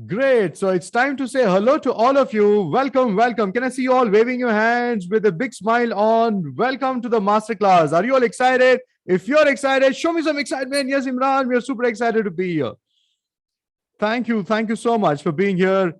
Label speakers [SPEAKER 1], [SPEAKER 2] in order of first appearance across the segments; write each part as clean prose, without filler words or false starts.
[SPEAKER 1] Great. So it's time to say hello to all of you. Welcome, welcome. Can I see you all waving your hands with a big smile on? Welcome to the masterclass. Are you all excited? If you're excited, show me some excitement. Yes, Imran, we are super excited to be here. Thank you. Thank you so much for being here.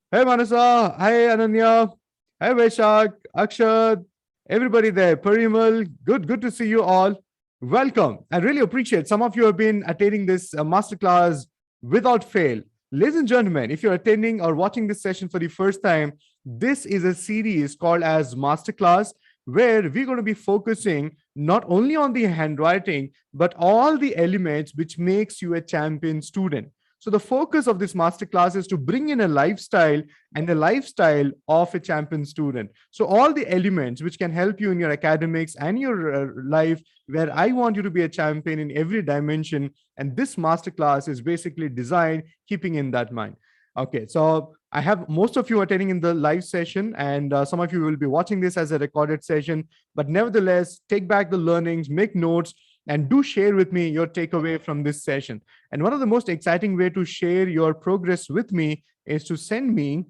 [SPEAKER 1] Hey, Manasa. Hey, Ananya. Hey, Vaishak, Akshad, everybody there. Parimal, good to see you all. Welcome. I really appreciate some of you have been attending this masterclass without fail. Ladies and gentlemen, if you're attending or watching this session for the first time, this is a series called as Masterclass, where we're going to be focusing not only on the handwriting, but all the elements which makes you a champion student. So the focus of this masterclass is to bring in a lifestyle and the lifestyle of a champion student. So all the elements which can help you in your academics and your life, where I want you to be a champion in every dimension. And this masterclass is basically designed keeping in that mind. Okay, so I have most of you attending in the live session, and some of you will be watching this as a recorded session. But nevertheless, take back the learnings, make notes, and do share with me your takeaway from this session. And one of the most exciting way to share your progress with me is to send me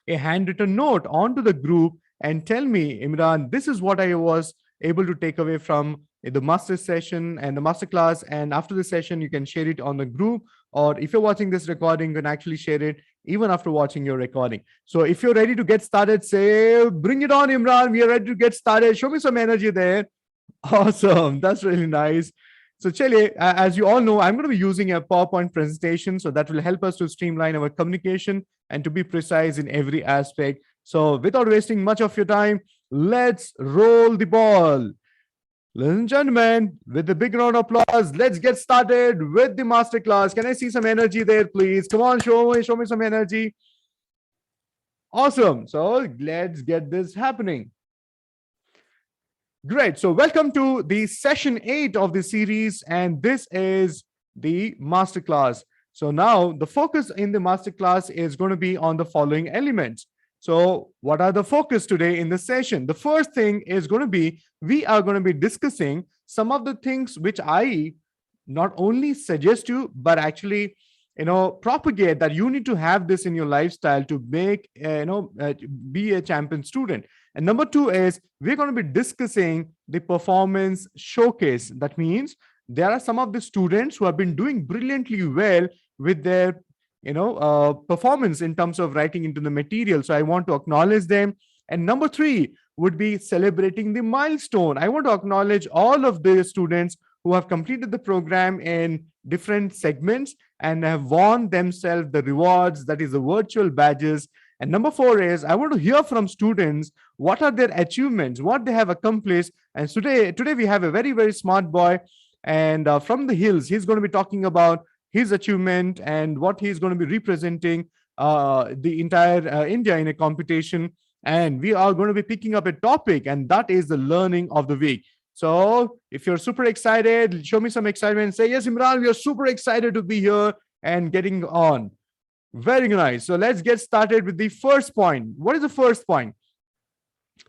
[SPEAKER 1] a handwritten note onto the group and tell me, Imran, this is what I was able to take away from the master session and the master class. And after the session, you can share it on the group. Or if you're watching this recording, you can actually share it even after watching your recording. So if you're ready to get started, say, bring it on, Imran. We are ready to get started. Show me some energy there. Awesome. That's really nice. So, Chele, as you all know, I'm going to be using a PowerPoint presentation. So that will help us to streamline our communication and to be precise in every aspect. So without wasting much of your time, let's roll the ball. Ladies and gentlemen, with a big round of applause, let's get started with the masterclass. Can I see some energy there, please? Come on, show me some energy. Awesome. So let's get this happening. Great. So welcome to the session 8 of the series, and this is the masterclass. So now the focus in the masterclass is going to be on the following elements. So what are the focus today in the session? The first thing is going to be, we are going to be discussing some of the things which I not only suggest you, but actually, propagate that you need to have this in your lifestyle to make, be a champion student. And number 2 is we're going to be discussing the performance showcase. That means there are some of the students who have been doing brilliantly well with their performance in terms of writing into the material. So I want to acknowledge them. And number 3 would be celebrating the milestone. I want to acknowledge all of the students who have completed the program in different segments and have won themselves the rewards, that is the virtual badges. And number 4 is I want to hear from students what are their achievements, what they have accomplished. And today we have a very, very smart boy, and from the hills, he's going to be talking about his achievement and what he's going to be representing the entire India in a competition. And we are going to be picking up a topic, and that is the learning of the week. So if you're super excited, show me some excitement. Say, yes, Imran, we are super excited to be here and getting on. Very nice. So let's get started with the first point. What is the first point?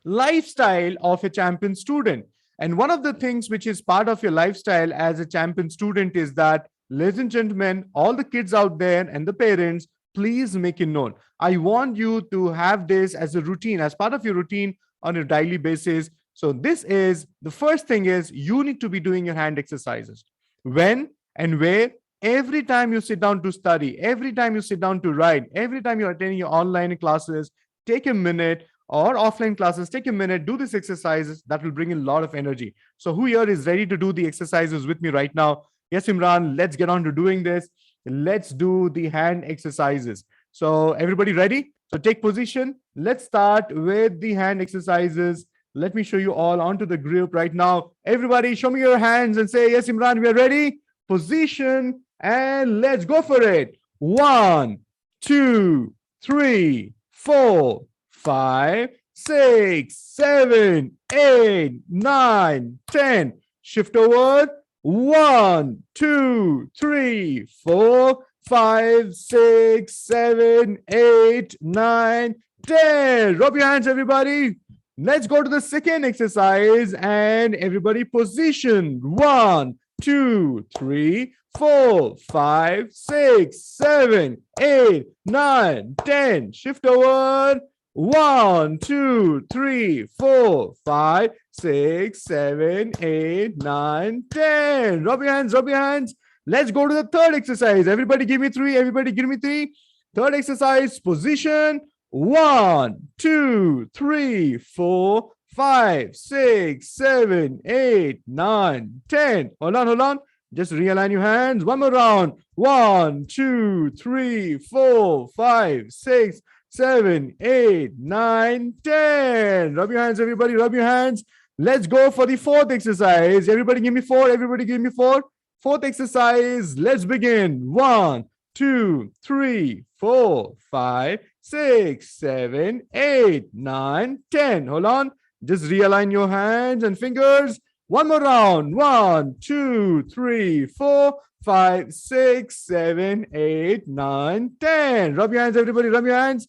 [SPEAKER 1] Lifestyle of a champion student. And one of the things which is part of your lifestyle as a champion student is that, ladies and gentlemen, all the kids out there and the parents, please make it known. I want you to have this as a routine, as part of your routine on a daily basis. So this is the first thing is you need to be doing your hand exercises. When and where? Every time you sit down to study, every time you sit down to write, every time you're attending your online classes, take a minute, or offline classes, take a minute, do these exercises. That will bring in a lot of energy. So who here is ready to do the exercises with me right now? Yes, Imran, let's get on to doing this. Let's do the hand exercises. So everybody ready? So take position. Let's start with the hand exercises. Let me show you all onto the group right now. Everybody show me your hands and say, yes, Imran, we are ready. Position, and let's go for it. 1, 2, 3, 4, 5, 6, 7, 8, 9, 10. Shift over. 1, 2, 3, 4, 5, 6, 7, 8, 9, 10. Rub your hands, everybody. Let's go to the second exercise, and everybody position. 1, 2, 3, 4, 5, 6, 7, 8, 9, 10. Shift over. 1, 2, 3, 4, 5, 6, 7, 8, 9, 10. Rub your hands, rub your hands. Let's go to the third exercise. Everybody give me three. Everybody give me three. Third exercise, position. 1, 2, 3, 4, 5, 6, 7, 8, 9, 10. Hold on, hold on. Just realign your hands. One more round. 1, 2, 3, 4, 5, 6, 7, 8, 9, 10. Rub your hands, everybody. Rub your hands. Let's go for the fourth exercise. Everybody give me four. Everybody give me four. Fourth exercise. Let's begin. 1, 2, 3, 4, 5, 6, 7, 8, 9, 10. Hold on. Just realign your hands and fingers. One more round. 1, 2, 3, 4, 5, 6, 7, 8, 9, 10. Rub your hands, everybody. Rub your hands.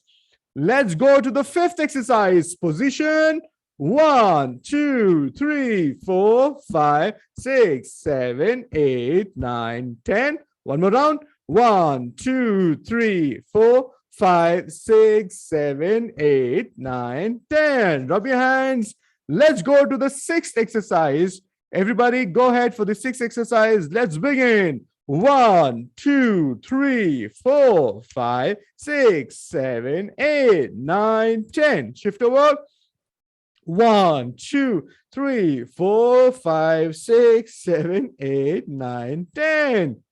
[SPEAKER 1] Let's go to the fifth exercise. Position. 1, 2, 3, 4, 5, 6, 7, 8, 9, 10. One more round. 1, 2, 3, 4, 5, 6, 7, 8, 9, 10. Rub your hands. Let's go to the sixth exercise. Everybody go ahead for the sixth exercise. Let's begin. 1, 2, 3, 4, 5, 6, 7, 8, 9, 10. Shift over. 1, 2, 3, 4, 5, 6, 7, 8, 9, 10.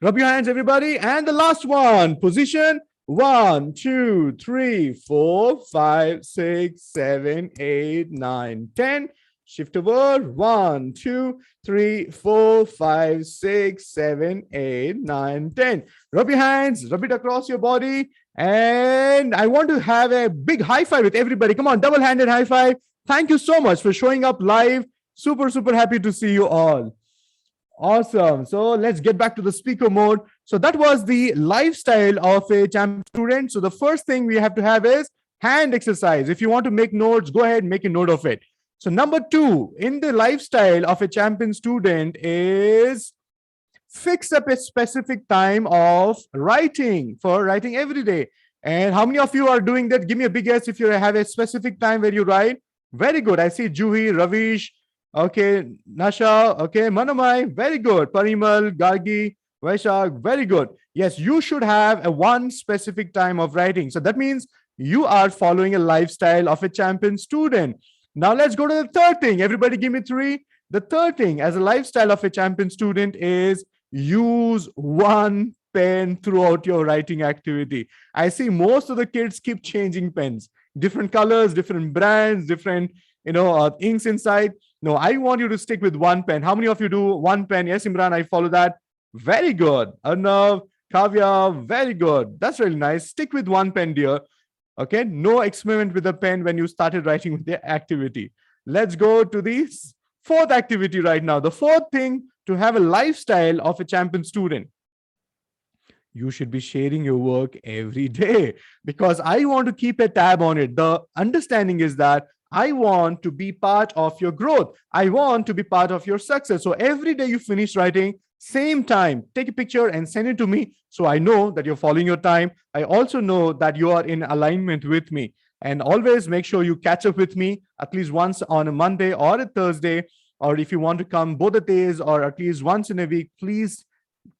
[SPEAKER 1] Rub your hands, everybody. And the last one. Position. 1, 2, 3, 4, 5, 6, 7, 8, 9, 10. Shift over. 1, 2, 3, 4, 5, 6, 7, 8, 9, 10. Rub your hands, rub it across your body. And I want to have a big high five with everybody. Come on, double-handed high five. Thank you so much for showing up live. Super, super happy to see you all. Awesome. So let's get back to the speaker mode. So that was the lifestyle of a champion student. So the first thing we have to have is hand exercise. If you want to make notes, go ahead and make a note of it. So number 2 in the lifestyle of a champion student is fix up a specific time of writing for writing every day. And how many of you are doing that? Give me a big yes if you have a specific time where you write. Very good. I see Juhi, Ravish, okay, Nasha, okay, Manamai, very good. Parimal, Gargi, Vaishak, very good. Yes, you should have a one specific time of writing. So that means you are following a lifestyle of a champion student. Now let's go to the third thing. Everybody give me 3. The third thing as a lifestyle of a champion student is use one pen throughout your writing activity. I see most of the kids keep changing pens, different colors, different brands, different, inks inside. No, I want you to stick with one pen. How many of you do one pen? Yes, Imran, I follow that. Very good. Arnav, Kavya, very good. That's really nice. Stick with one pen, dear. Okay, no experiment with a pen when you started writing with the activity. Let's go to the fourth activity right now. The fourth thing to have a lifestyle of a champion student. You should be sharing your work every day because I want to keep a tab on it. The understanding is that I want to be part of your growth. I want to be part of your success. So every day you finish writing, same time, take a picture and send it to me. So I know that you're following your time. I also know that you are in alignment with me. And always make sure you catch up with me at least once on a Monday or a Thursday. Or if you want to come both the days or at least once in a week, please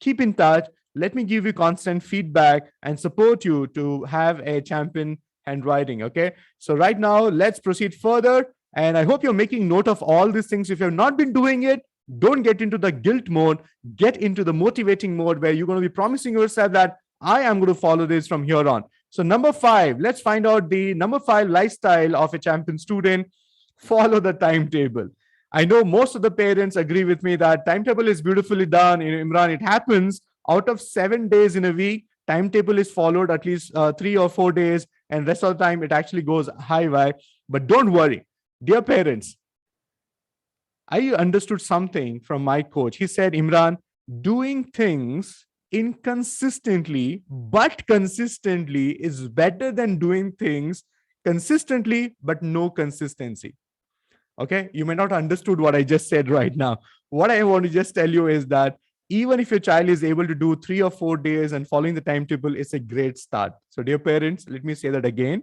[SPEAKER 1] keep in touch. Let me give you constant feedback and support you to have a champion handwriting. Okay. So right now, let's proceed further. And I hope you're making note of all these things. If you have not been doing it, don't get into the guilt mode. Get into the motivating mode where you're going to be promising yourself that I am going to follow this from here on. So number 5, let's find out the number 5 lifestyle of a champion student. Follow the timetable. I know most of the parents agree with me that timetable is beautifully done. Imran, it happens out of 7 days in a week. Timetable is followed at least 3 or 4 days, and rest of the time it actually goes high. But don't worry, dear parents. I understood something from my coach. He said, Imran, doing things inconsistently but consistently is better than doing things consistently but no consistency. Okay, you may not understood what I just said right now. What I want to just tell you is that even if your child is able to do 3 or 4 days and following the timetable, it's a great start. So dear parents, let me say that again.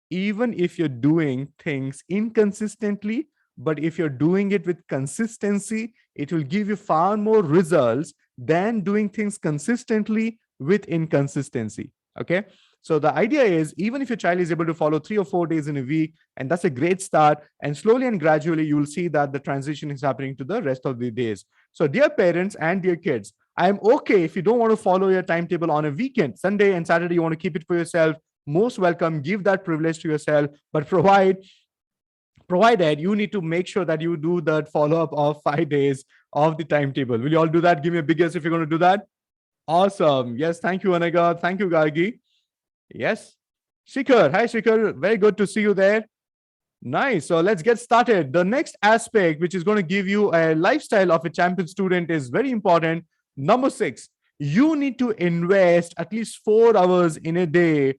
[SPEAKER 1] Even if you're doing things inconsistently, but if you're doing it with consistency, it will give you far more results than doing things consistently with inconsistency. Okay. So the idea is, even if your child is able to follow 3 or 4 days in a week, and that's a great start, and slowly and gradually you will see that the transition is happening to the rest of the days. So dear parents and dear kids, I am okay if you don't want to follow your timetable on a weekend, Sunday and Saturday, you want to keep it for yourself. Most welcome, give that privilege to yourself, but provided you need to make sure that you do that follow-up of 5 days of the timetable. Will you all do that? Give me a big yes if you're going to do that. Awesome. Yes, thank you, Anaga. Thank you, Gargi. Yes. Shikhar. Hi, Shikhar. Very good to see you there. Nice. So let's get started. The next aspect, which is going to give you a lifestyle of a champion student, is very important. Number 6, you need to invest at least 4 hours in a day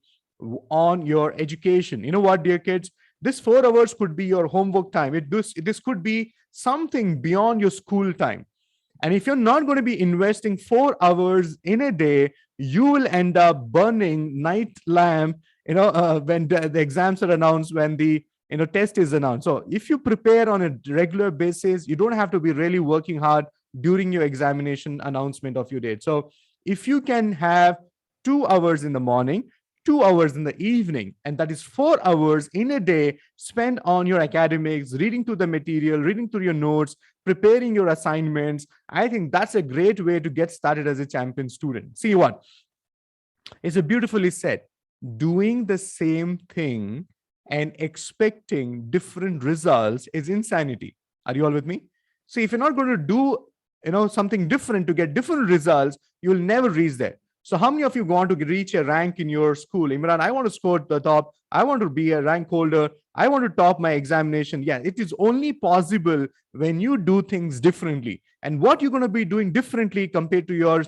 [SPEAKER 1] on your education. You know what, dear kids? This 4 hours could be your homework time. This could be something beyond your school time. And if you're not going to be investing 4 hours in a day, you will end up burning night lamp, when the exams are announced, when the test is announced. So if you prepare on a regular basis, you don't have to be really working hard during your examination announcement of your date. So if you can have 2 hours in the morning, 2 hours in the evening, and that is 4 hours in a day spent on your academics, reading through the material, reading through your notes, preparing your assignments, I think that's a great way to get started as a champion student. See what? It's a beautifully said. Doing the same thing and expecting different results is insanity. Are you all with me? See, if you're not going to do something different to get different results, you'll never reach there. So how many of you want to reach a rank in your school? Imran, I want to score the top. I want to be a rank holder. I want to top my examination. Yeah, it is only possible when you do things differently. And what you're going to be doing differently compared to your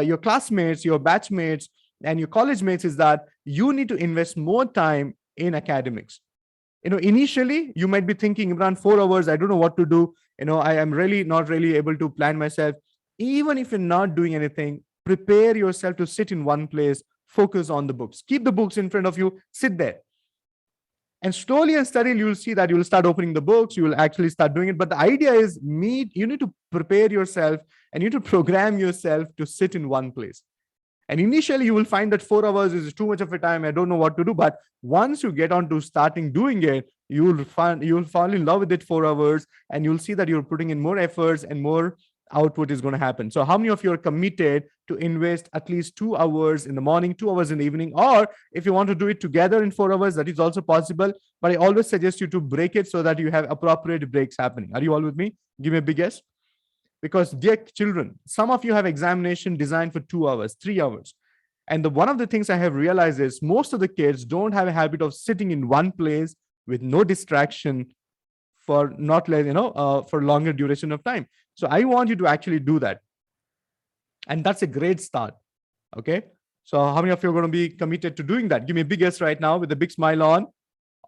[SPEAKER 1] your classmates, your batchmates, and your college mates is that you need to invest more time in academics. Initially you might be thinking, Imran, 4 hours, I don't know what to do. I am really not really able to plan myself. Even if you're not doing anything, prepare yourself to sit in one place, focus on the books, keep the books in front of you, sit there. And slowly and steadily, you'll see that you'll start opening the books, you will actually start doing it. But the idea is you need to prepare yourself and you need to program yourself to sit in one place. And initially, you will find that 4 hours is too much of a time. I don't know what to do. But once you get on to starting doing it, you will fall in love with it 4 hours, and you'll see that you're putting in more efforts and more output is going to happen. So how many of you are committed to invest at least 2 hours in the morning, 2 hours in the evening? Or if you want to do it together in 4 hours, that is also possible. But I always suggest you to break it so that you have appropriate breaks happening. Are you all with me? Give me a big yes. Because dear children, some of you have examination designed for 2 hours, 3 hours. And one of the things I have realized is most of the kids don't have a habit of sitting in one place with no distraction for not less, for longer duration of time. So I want you to actually do that. And that's a great start. Okay. So how many of you are going to be committed to doing that? Give me a big yes right now with a big smile on.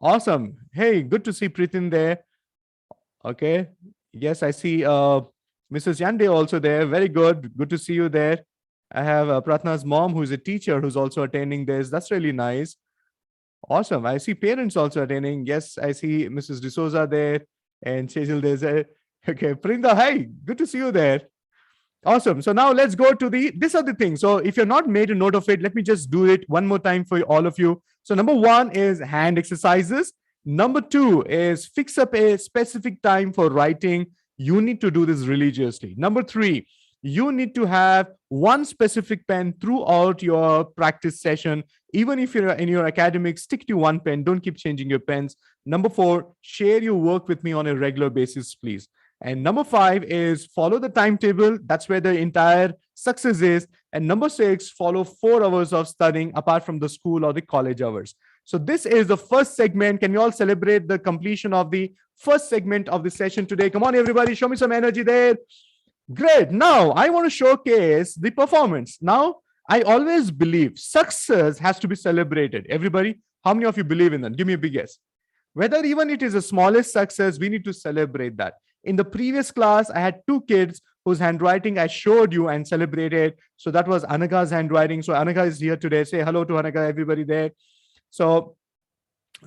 [SPEAKER 1] Awesome. Hey, good to see Pritin there. Okay. Yes, I see Mrs. Yande also there. Very good. Good to see you there. I have Pratna's mom, who's a teacher, who's also attending this. That's really nice. Awesome. I see parents also attending. Yes, I see Mrs. D'Souza there and Chejil there. Okay, Prinda, hi. Good to see you there. Awesome. So now let's go to these are the things. So if you're not made a note of it, let me just do it one more time for all of you. So number 1 is hand exercises. Number 2 is fix up a specific time for writing. You need to do this religiously. Number 3, you need to have one specific pen throughout your practice session. Even if you're in your academics, stick to one pen. Don't keep changing your pens. Number 4, share your work with me on a regular basis, please. And number 5 is follow the timetable. That's where the entire success is. And number 6, follow 4 hours of studying apart from the school or the college hours. So this is the first segment. Can we all celebrate the completion of the first segment of the session today? Come on, everybody, show me some energy there. Great. Now I want to showcase the performance. Now, I always believe success has to be celebrated. Everybody, how many of you believe in that? Give me a big yes. Whether even it is the smallest success, we need to celebrate that. In the previous class, I had 2 kids whose handwriting I showed you and celebrated. So that was Anaga's handwriting. So Anaga is here today. Say hello to Anaga, everybody there. So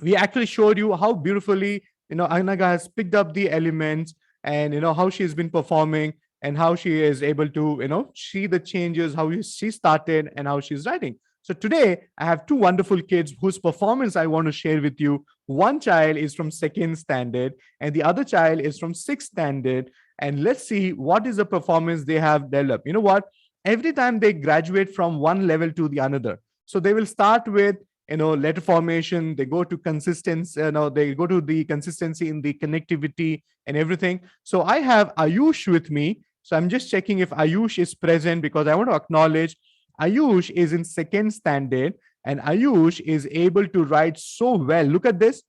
[SPEAKER 1] we actually showed you how beautifully, Anaga has picked up the elements, and how she's been performing, and how she is able to see the changes, how she started and how she's writing. So today I have two wonderful kids whose performance I want to share with you. One child is from second standard and the other child is from sixth standard, and let's see what is the performance they have developed. You know what, every time they graduate from one level to the another, so they will start with letter formation, they go to consistency, they go to the consistency in the connectivity and everything. So I have Ayush with me, so I'm just checking if Ayush is present, because I want to acknowledge Ayush is in second standard and Ayush is able to write so well. Look at this.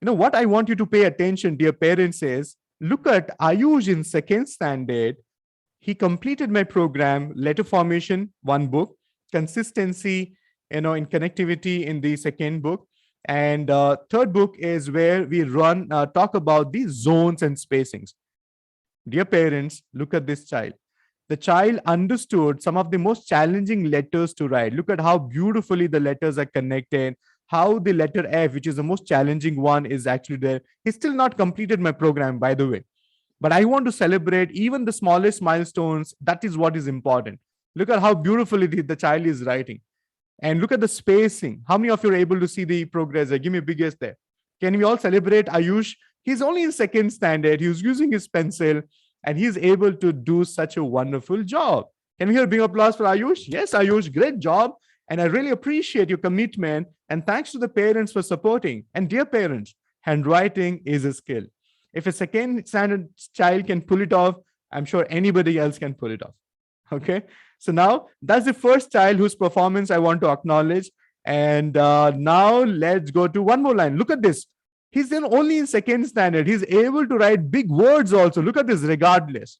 [SPEAKER 1] What I want you to pay attention, dear parents, is look at Ayush in second standard. He completed my program, letter formation, one book, consistency, in connectivity in the second book. And third book is where we talk about the zones and spacings. Dear parents, look at this child. The child understood some of the most challenging letters to write. Look at how beautifully the letters are connected, how the letter F, which is the most challenging one, is actually there. He still not completed my program, by the way. But I want to celebrate even the smallest milestones. That is what is important. Look at how beautifully the child is writing. And look at the spacing. How many of you are able to see the progress there? Give me a big yes there. Can we all celebrate Ayush? He's only in second standard. He's using his pencil and he's able to do such a wonderful job. Can we hear a big applause for Ayush? Yes, Ayush, great job. And I really appreciate your commitment. And thanks to the parents for supporting. And dear parents, handwriting is a skill. If a second standard child can pull it off, I'm sure anybody else can pull it off. Okay. So now that's the first child whose performance I want to acknowledge. And now let's go to one more line. Look at this. He's then only in second standard. He's able to write big words also. Look at this, regardless.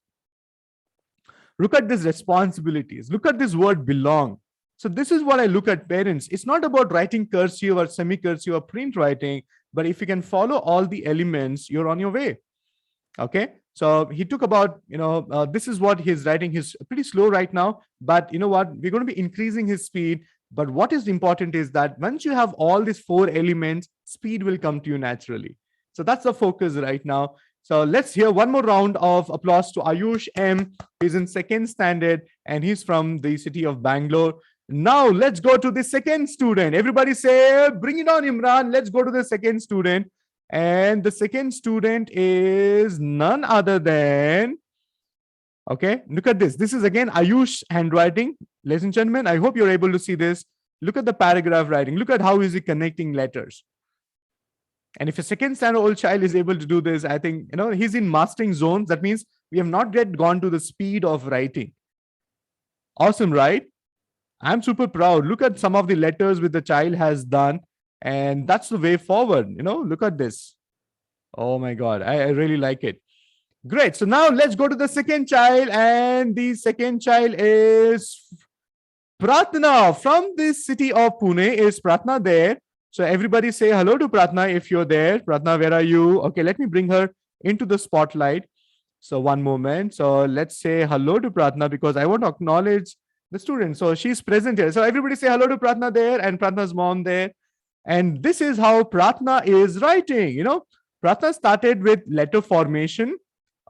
[SPEAKER 1] Look at this, responsibilities. Look at this word belong. So this is what I look at parents. It's not about writing cursive or semi-cursive or print writing, but if you can follow all the elements, you're on your way. Okay. So he took about, this is what he's writing. He's pretty slow right now, but you know what? We're going to be increasing his speed. But what is important is that once you have all these four elements, speed will come to you naturally. So that's the focus right now. So let's hear one more round of applause to Ayush M. He's in second standard and he's from the city of Bangalore. Now let's go to the second student. Everybody say, bring it on, Imran. Let's go to the second student. And the second student is none other than, okay, look at this. This is again Ayush handwriting. Ladies and gentlemen, I hope you're able to see this. Look at the paragraph writing. Look at how is he connecting letters. And if a second standard old child is able to do this, I think, he's in mastering zones. That means we have not yet gone to the speed of writing. Awesome, right? I'm super proud. Look at some of the letters which the child has done. And that's the way forward. Look at this. Oh my God. I really like it. Great. So now let's go to the second child. And the second child is Pratna from the city of Pune. Is Pratna there? So everybody say hello to Pratna if you're there. Pratna, where are you? Okay, let me bring her into the spotlight. So one moment. So let's say hello to Pratna because I want to acknowledge the student. So she's present here. So everybody say hello to Pratna there and Pratna's mom there. And this is how Pratna is writing. Pratna started with letter formation.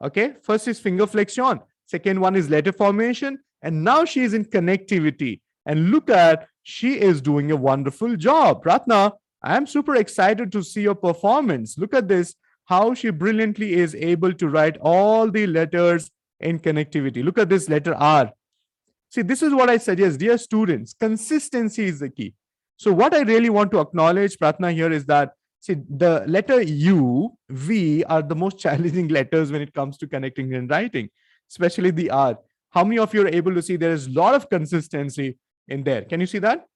[SPEAKER 1] Okay, first is finger flexion. Second one is letter formation. And now she is in connectivity. And look at, she is doing a wonderful job. Pratna, I'm super excited to see your performance. Look at this, how she brilliantly is able to write all the letters in connectivity. Look at this letter R. See, this is what I suggest, dear students, consistency is the key. So what I really want to acknowledge, Pratna, here is that, see, the letter U, V are the most challenging letters when it comes to connecting and writing, especially the R. How many of you are able to see there is a lot of consistency in there? Can you see that?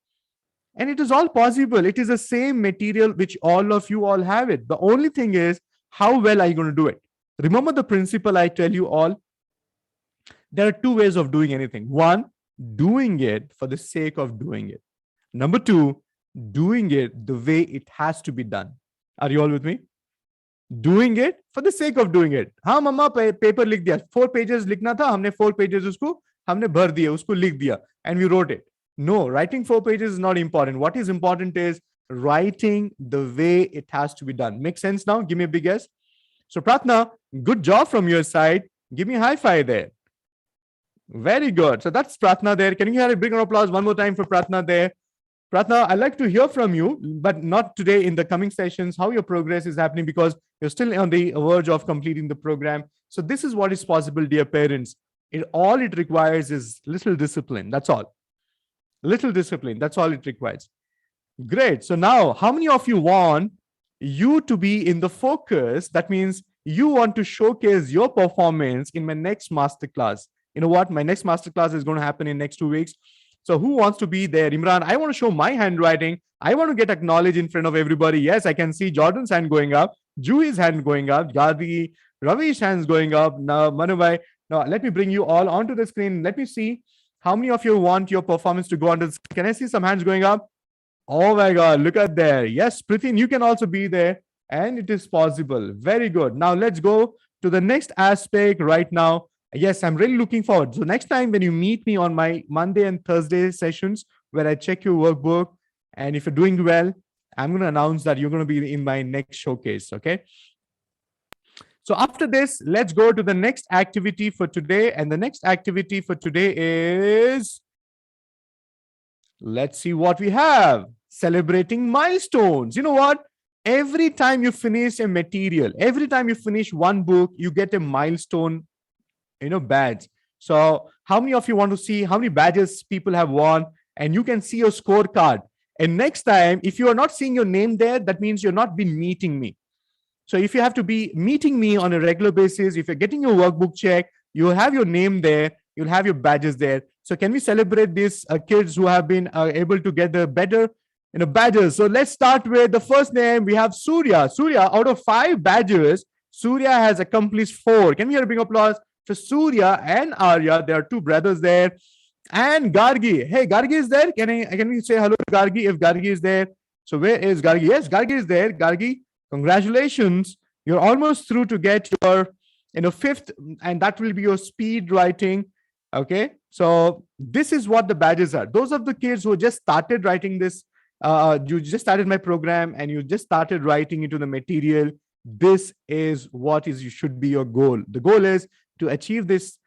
[SPEAKER 1] And it is all possible. It is the same material which all of you all have it. The only thing is, how well are you going to do it? Remember the principle I tell you all? There are two ways of doing anything. One, doing it for the sake of doing it. Number two, doing it the way it has to be done. Are you all with me? doing it for the sake of doing it. हाँ मम्मा paper लिख दिया, 4 pages लिखना था, हमने 4 pages उसको हमने भर दिया, उसको लिख दिया, and we wrote it. No, writing 4 pages is not important. What is important is writing the way it has to be done. Make sense now? Give me a big yes. So Pratna, good job from your side. Give me a high five there. Very good. So that's Pratna there. Can you hear a big round of applause one more time for Pratna there? Pratna, I'd like to hear from you, but not today, in the coming sessions, how your progress is happening, because you're still on the verge of completing the program. So this is what is possible, dear parents. All it requires is little discipline. That's all. Little discipline. That's all it requires. Great. So now, how many of you want you to be in the focus? That means you want to showcase your performance in my next masterclass. You know what? My next masterclass is going to happen in next 2 weeks. So who wants to be there? Imran, I want to show my handwriting. I want to get acknowledged in front of everybody. Yes, I can see Jordan's hand going up, Juhi's hand going up, Gadi, Ravi's hands going up. Now, Manubhai, now let me bring you all onto the screen. Let me see how many of you want your performance to go on. Can I see some hands going up? Oh my God, look at there. Yes, Pritin, you can also be there, and it is possible. Very good. Now let's go to the next aspect right now. Yes, I'm really looking forward. So next time when you meet me on my Monday and Thursday sessions, where I check your workbook, and if you're doing well, I'm going to announce that you're going to be in my next showcase. Okay. So after this, let's go to the next activity for today. And the next activity for today is, let's see what we have. Celebrating milestones. You know what? Every time you finish a material, every time you finish one book, you get a milestone, badge. So how many of you want to see how many badges people have won? And you can see your scorecard. And next time, if you are not seeing your name there, that means you're not been meeting me. So if you have to be meeting me on a regular basis, if you're getting your workbook check, you'll have your name there, you'll have your badges there. So can we celebrate these kids who have been able to get the better badges? So let's start with the first name. We have Surya. Surya, out of 5 badges, Surya has accomplished 4. Can we hear a big applause for Surya and Arya? There are 2 brothers there. And Gargi. Hey, Gargi is there? Can we say hello to Gargi if Gargi is there? So where is Gargi? Yes, Gargi is there. Gargi, congratulations. You're almost through to get your 5th, and that will be your speed writing. Okay. So this is what the badges are. Those of the kids who just started writing this, you just started my program and you just started writing into the material. This is what you should be your goal. The goal is to achieve this,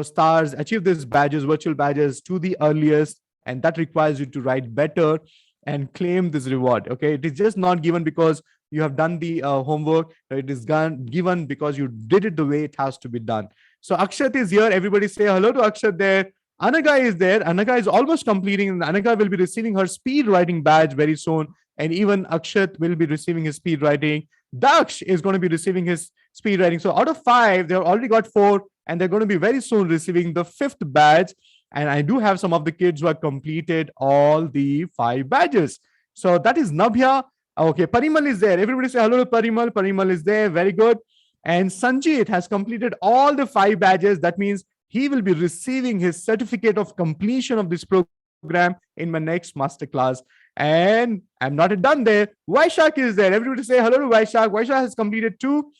[SPEAKER 1] stars, achieve these badges, virtual badges to the earliest. And that requires you to write better and claim this reward. Okay. It is just not given because you have done the homework. It is given because you did it the way it has to be done. So Akshat is here. Everybody say hello to Akshat there. Anaga is there. Anaga is almost completing. And Anaga will be receiving her speed writing badge very soon. And even Akshat will be receiving his speed writing. Daksh is going to be receiving his speed writing. So out of 5, they've already got 4. And they're going to be very soon receiving the 5th badge. And I do have some of the kids who have completed all the 5 badges. So that is Nabhya. Okay, Parimal is there. Everybody say hello to Parimal. Parimal is there. Very good. And Sanjit has completed all the 5 badges. That means he will be receiving his certificate of completion of this program in my next masterclass. And I'm not done there. Vaishak is there. Everybody say hello to Vaishak. Vaishak has completed 2.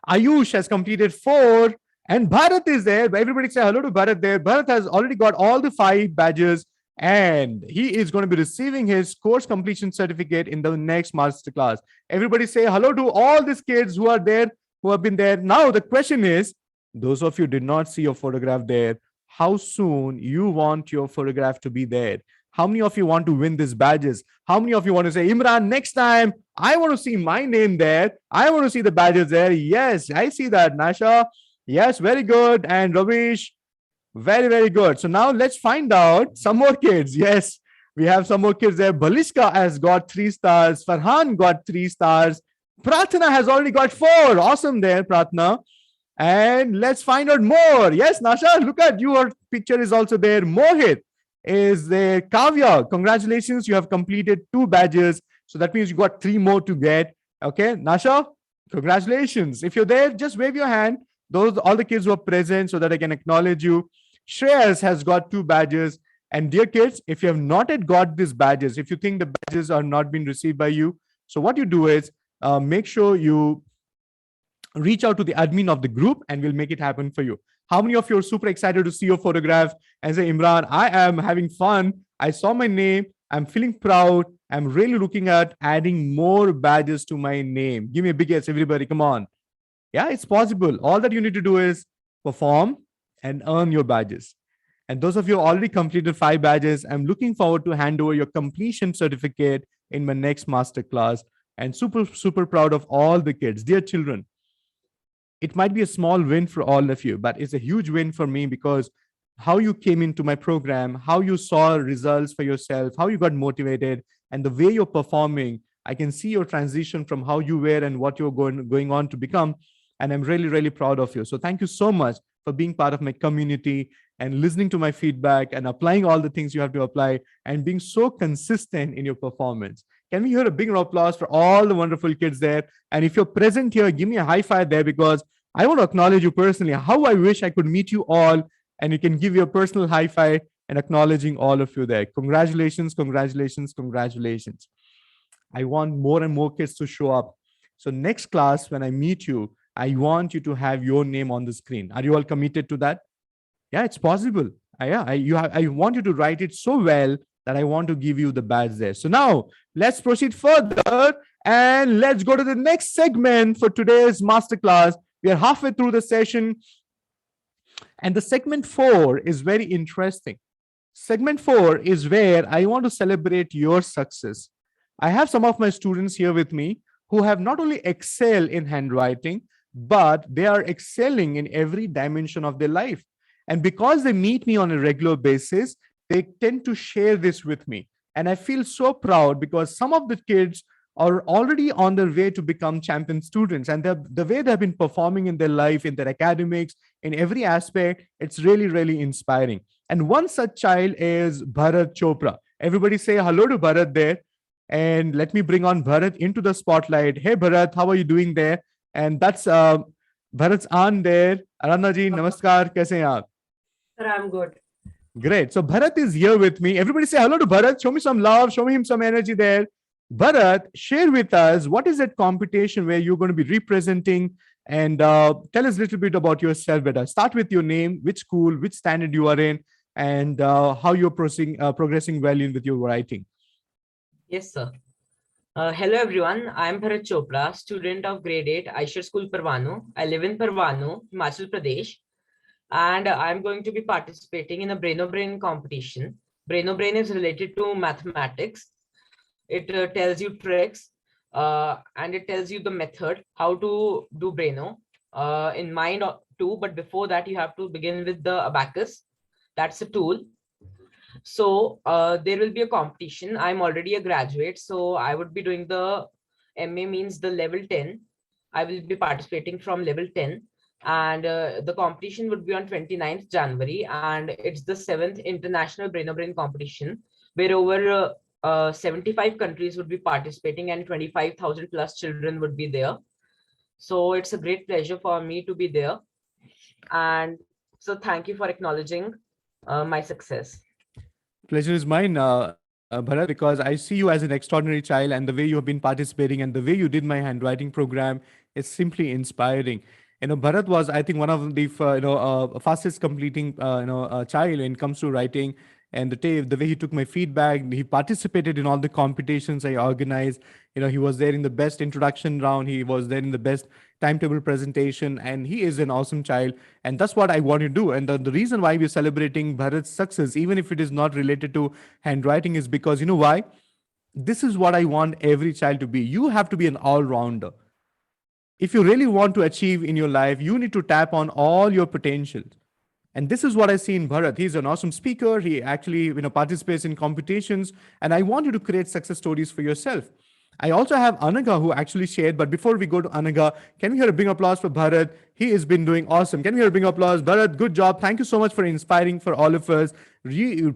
[SPEAKER 1] Ayush has completed 4. And Bharat is there. Everybody say hello to Bharat there. Bharat has already got all the 5 badges. And he is going to be receiving his course completion certificate in the next masterclass. Everybody say hello to all these kids who are there, who have been there. Now, the question is, those of you did not see your photograph there, how soon you want your photograph to be there? How many of you want to win these badges? How many of you want to say, Imran, next time, I want to see my name there. I want to see the badges there. Yes, I see that. Nasha, yes, very good. And Ravish, very, very good. So now let's find out some more kids. Yes, we have some more kids there. Baliska has got 3 stars. Farhan got 3 stars. Pratna has already got 4. Awesome there, Pratna. And let's find out more. Yes, Nasha, look at your picture is also there. Mohit is there. Kavya, congratulations. You have completed 2 badges. So that means you got 3 more to get. Okay, Nasha, congratulations. If you're there, just wave your hand. Those all the kids who are present so that I can acknowledge you. Shreyas has got 2 badges. And dear kids, if you have not yet got these badges, if you think the badges are not being received by you, so what you do is make sure you reach out to the admin of the group and we'll make it happen for you. How many of you are super excited to see your photograph and say, Imran, I am having fun. I saw my name. I'm feeling proud. I'm really looking at adding more badges to my name. Give me a big yes, everybody. Come on. Yeah, it's possible. All that you need to do is perform and earn your badges. And those of you who already completed 5 badges, I'm looking forward to hand over your completion certificate in my next masterclass. And super, super proud of all the kids. Dear children, it might be a small win for all of you, but it's a huge win for me because how you came into my program, how you saw results for yourself, how you got motivated, and the way you're performing, I can see your transition from how you were and what you're going on to become. And I'm really, really proud of you. So thank you so much for being part of my community and listening to my feedback and applying all the things you have to apply and being so consistent in your performance. Can we hear a big applause for all the wonderful kids there? And if you're present here, give me a high five there because I want to acknowledge you personally. How I wish I could meet you all and you can give your personal high five and acknowledging all of you there. Congratulations, congratulations, congratulations. I want more and more kids to show up. So next class, when I meet you, I want you to have your name on the screen. Are you all committed to that? Yeah, it's possible. I want you to write it so well that I want to give you the badge there. So now let's proceed further and let's go to the next segment for today's masterclass. We are halfway through the session and the segment 4 is very interesting. Segment 4 is where I want to celebrate your success. I have some of my students here with me who have not only excelled in handwriting, but they are excelling in every dimension of their life. And because they meet me on a regular basis, they tend to share this with me. And I feel so proud because some of the kids are already on their way to become champion students. And the way they've been performing in their life, in their academics, in every aspect, it's really, really inspiring. And one such child is Bharat Chopra. Everybody say hello to Bharat there. And let me bring on Bharat into the spotlight. Hey, Bharat, how are you doing there? And that's Bharat's aunt there. Arana ji, namaskar. Kaise hain aap?
[SPEAKER 2] Sir, I'm good.
[SPEAKER 1] Great. So Bharat is here with me. Everybody say hello to Bharat. Show me some love. Show me him some energy there. Bharat, share with us what is that competition where you're going to be representing and tell us a little bit about yourself, Beta. Start with your name, which school, which standard you are in, and how you're progressing well in with your writing.
[SPEAKER 2] Yes, sir. Hello, everyone. I'm Bharat Chopra, student of grade 8, Aisha School, Parwano. I live in Parwano, Himachal Pradesh. And I'm going to be participating in a Brain competition. Brain is related to mathematics. It tells you tricks and it tells you the method, how to do Braino in mind too. But before that, you have to begin with the abacus. That's a tool. So there will be a competition. I'm already a graduate, so I would be doing the MA, means the level 10. I will be participating from level 10. And the competition would be on 29th January, and it's the 7th International Brain competition, where over 75 countries would be participating and 25,000 plus children would be there. So it's a great pleasure for me to be there. And so thank you for acknowledging my success.
[SPEAKER 1] Pleasure is mine, Bharat, because I see you as an extraordinary child, and the way you have been participating and the way you did my handwriting program is simply inspiring. Bharat was, I think, one of the fastest completing child when it comes to writing. And the way he took my feedback, he participated in all the competitions I organized. He was there in the best introduction round. He was there in the best timetable presentation, and he is an awesome child. And that's what I want to do. And the reason why we're celebrating Bharat's success, even if it is not related to handwriting, is because you know why? This is what I want every child to be. You have to be an all-rounder. If you really want to achieve in your life, you need to tap on all your potentials. And this is what I see in Bharat. He's an awesome speaker. He actually participates in competitions. And I want you to create success stories for yourself. I also have Anaga who actually shared. But before we go to Anaga, can we hear a big applause for Bharat? He has been doing awesome. Can we hear a big applause? Bharat, good job. Thank you so much for inspiring for all of us.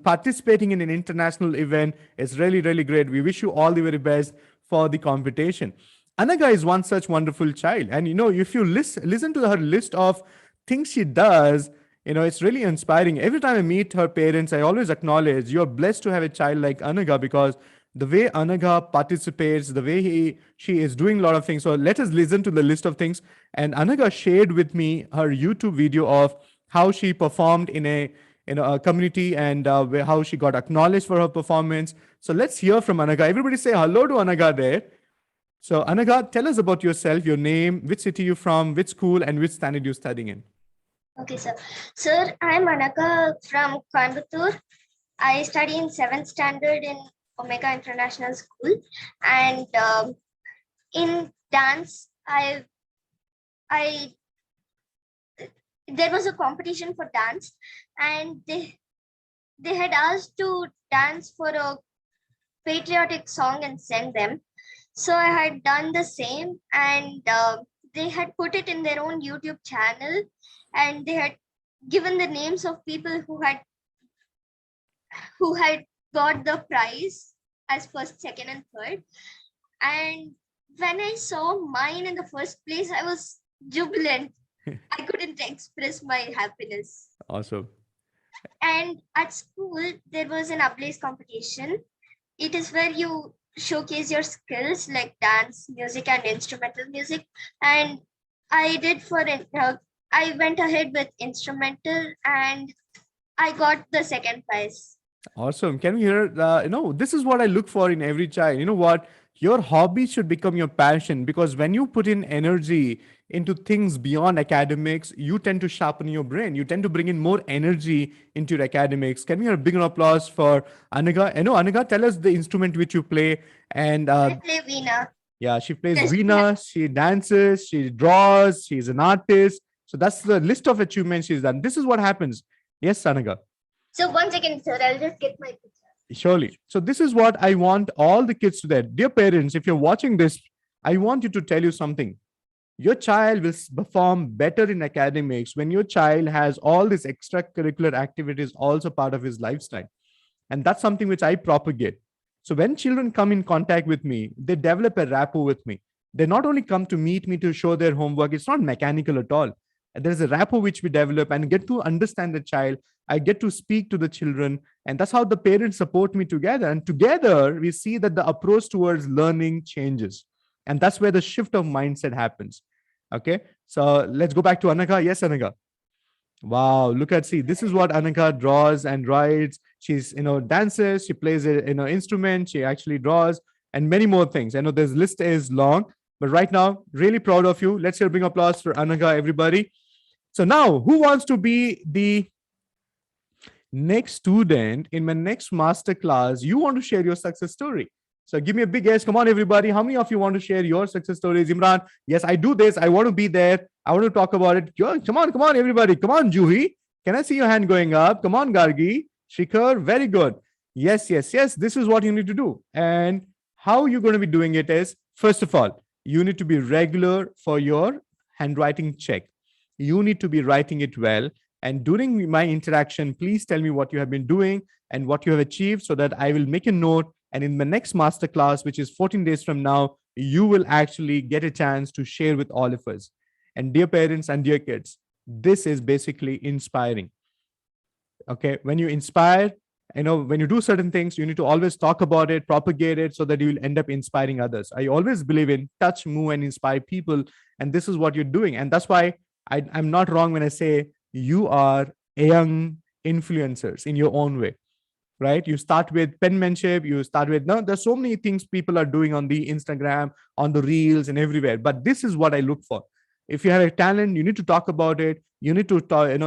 [SPEAKER 1] Participating in an international event is really, really great. We wish you all the very best for the competition. Anaga is one such wonderful child. And, if you listen to her list of things she does, it's really inspiring. Every time I meet her parents, I always acknowledge you're blessed to have a child like Anaga because the way Anaga participates, the way she is doing a lot of things. So let us listen to the list of things. And Anaga shared with me her YouTube video of how she performed in a community, and how she got acknowledged for her performance. So let's hear from Anaga. Everybody say hello to Anaga there. So Anaga, tell us about yourself, your name, which city you're from, which school, and which standard you're studying in.
[SPEAKER 3] Okay, sir. Sir, I'm Anaka from Coimbatore. I study in 7th standard in Omega International School. And in dance, I there was a competition for dance, and they had asked to dance for a patriotic song and send them. So I had done the same, and they had put it in their own YouTube channel, and they had given the names of people who had got the prize as first, second, and third. And when I saw mine in the first place, I was jubilant. I couldn't express my happiness.
[SPEAKER 1] Awesome.
[SPEAKER 3] And at school, there was an ablaze competition. It is where you showcase your skills like dance, music, and instrumental music. And I did I went ahead with instrumental, and I got the second prize.
[SPEAKER 1] Awesome. Can we hear? This is what I look for in every child. You know what? Your hobby should become your passion, because when you put in energy into things beyond academics, you tend to sharpen your brain. You tend to bring in more energy into your academics. Can we hear a big applause for Anaga? Anaga, tell us the instrument which you play. And
[SPEAKER 3] I play Veena.
[SPEAKER 1] yeah, she plays
[SPEAKER 3] Yes,
[SPEAKER 1] Veena, she dances, she draws, she's an artist. So that's the list of achievements she's done. This is what happens. Yes, Anaga.
[SPEAKER 3] So 1 second, sir. I'll just get my picture.
[SPEAKER 1] Surely. So this is what I want all the kids to do. Dear parents, if you're watching this, I want you to tell you something. Your child will perform better in academics when your child has all these extracurricular activities also part of his lifestyle. And that's something which I propagate. So when children come in contact with me, they develop a rapport with me. They not only come to meet me to show their homework, it's not mechanical at all. There's a rapport which we develop and get to understand the child. I get to speak to the children, and that's how the parents support me together. And together, we see that the approach towards learning changes. And that's where the shift of mindset happens. Okay. So let's go back to Anaka. Yes, Anaka. Wow, look at, see, this is what Anaka draws and writes. She's, dances, she plays a, instrument, she actually draws, and many more things. I know this list is long, but right now, really proud of you. Let's hear big applause for Anaka, everybody. So now, who wants to be the next student in my next master class? You want to share your success story. So give me a big yes. Come on, everybody. How many of you want to share your success stories? Imran, yes, I do this. I want to be there. I want to talk about it. Come on, everybody. Come on, Juhi. Can I see your hand going up? Come on, Gargi. Shikhar, very good. Yes. This is what you need to do. And how you're going to be doing it is, first of all, you need to be regular for your handwriting check. You need to be writing it well. And during my interaction, please tell me what you have been doing and what you have achieved so that I will make a note. And in the next masterclass, which is 14 days from now, you will actually get a chance to share with all of us. And dear parents and dear kids, this is basically inspiring. Okay. When you inspire, when you do certain things, you need to always talk about it, propagate it so that you will end up inspiring others. I always believe in touch, move, and inspire people. And this is what you're doing. And that's why I'm not wrong when I say you are young influencers in your own way. Right? You start with penmanship, you start with, no, there's so many things people are doing on the Instagram, on the reels and everywhere. But this is what I look for. If you have a talent, you need to talk about it. You need to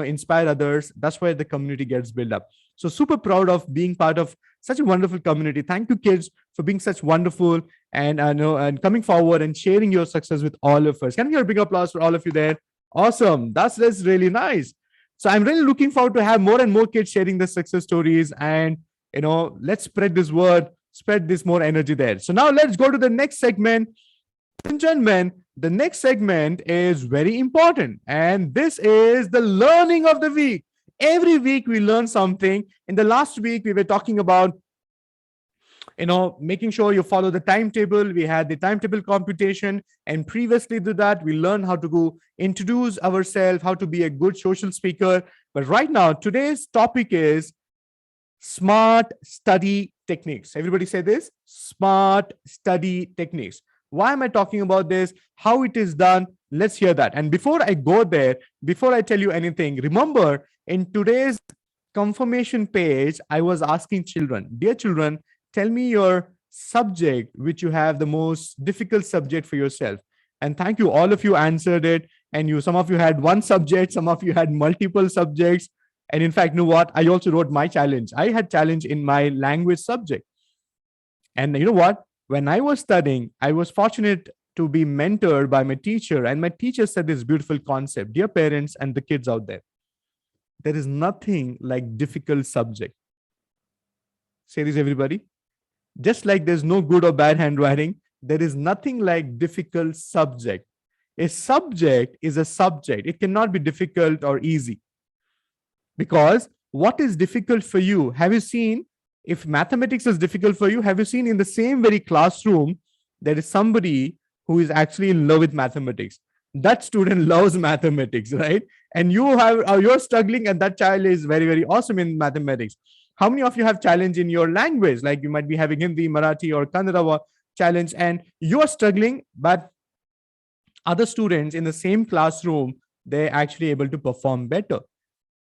[SPEAKER 1] inspire others. That's why the community gets built up. So super proud of being part of such a wonderful community. Thank you, kids, for being such wonderful and coming forward and sharing your success with all of us. Can we hear a big applause for all of you there? Awesome. That's really nice. So I'm really looking forward to have more and more kids sharing the success stories, and let's spread this word, spread this more energy there. So now let's go to the next segment. Ladies and gentlemen, the next segment is very important, and this is the learning of the week. Every week we learn something. In the last week, we were talking about making sure you follow the timetable. We had the timetable computation, and previously to that, we learned how to go introduce ourselves, how to be a good social speaker. But right now, today's topic is Smart study techniques. Everybody say this: smart study techniques. Why am I talking about this? How it is done? Let's hear that. And before I go there, before I tell you anything, remember in today's confirmation page, I was asking children, dear children, tell me your subject which you have the most difficult subject for yourself. And thank you, all of you answered it. And some of you had one subject, some of you had multiple subjects. And in fact, you know what? I also wrote my challenge. I had challenge in my language subject. And you know what? When I was studying, I was fortunate to be mentored by my teacher. And my teacher said this beautiful concept: dear parents and the kids out there is nothing like difficult subject. Say this, everybody. Just like there's no good or bad handwriting, there is nothing like difficult subject. A subject is a subject. It cannot be difficult or easy. Because what is difficult for you? Have you seen, if mathematics is difficult for you, have you seen in the same very classroom, there is somebody who is actually in love with mathematics? That student loves mathematics, right? And you're struggling, and that child is very, very awesome in mathematics. How many of you have challenge in your language? Like you might be having Hindi, Marathi, or Kannada challenge, and you're struggling, but other students in the same classroom, they're actually able to perform better.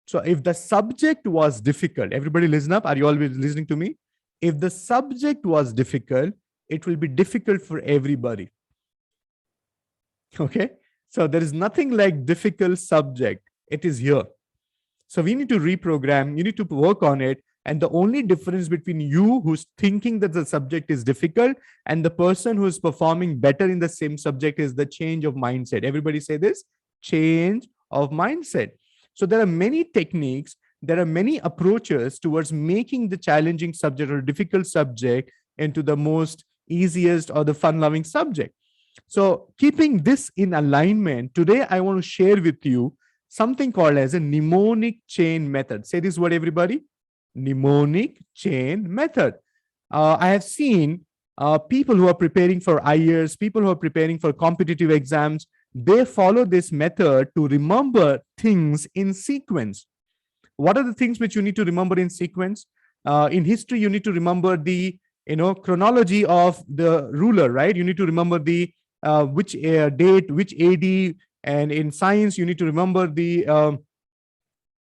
[SPEAKER 1] So if the subject was difficult, everybody listen up. Are you always listening to me? If the subject was difficult, it will be difficult for everybody. Okay. So there is nothing like difficult subject. It is here. So we need to reprogram. You need to work on it. And the only difference between you who's thinking that the subject is difficult and the person who is performing better in the same subject is the change of mindset. Everybody say this: change of mindset. So there are many techniques, there are many approaches towards making the challenging subject or difficult subject into the most easiest or the fun-loving subject. So keeping this in alignment, today I want to share with you something called as a mnemonic chain method. Say this word, everybody: mnemonic chain method. I have seen people who are preparing for IELTS, people who are preparing for competitive exams, they follow this method to remember things in sequence. What are the things which you need to remember in sequence? In history, you need to remember the chronology of the ruler, right? You need to remember the which date, which AD, and in science, you need to remember the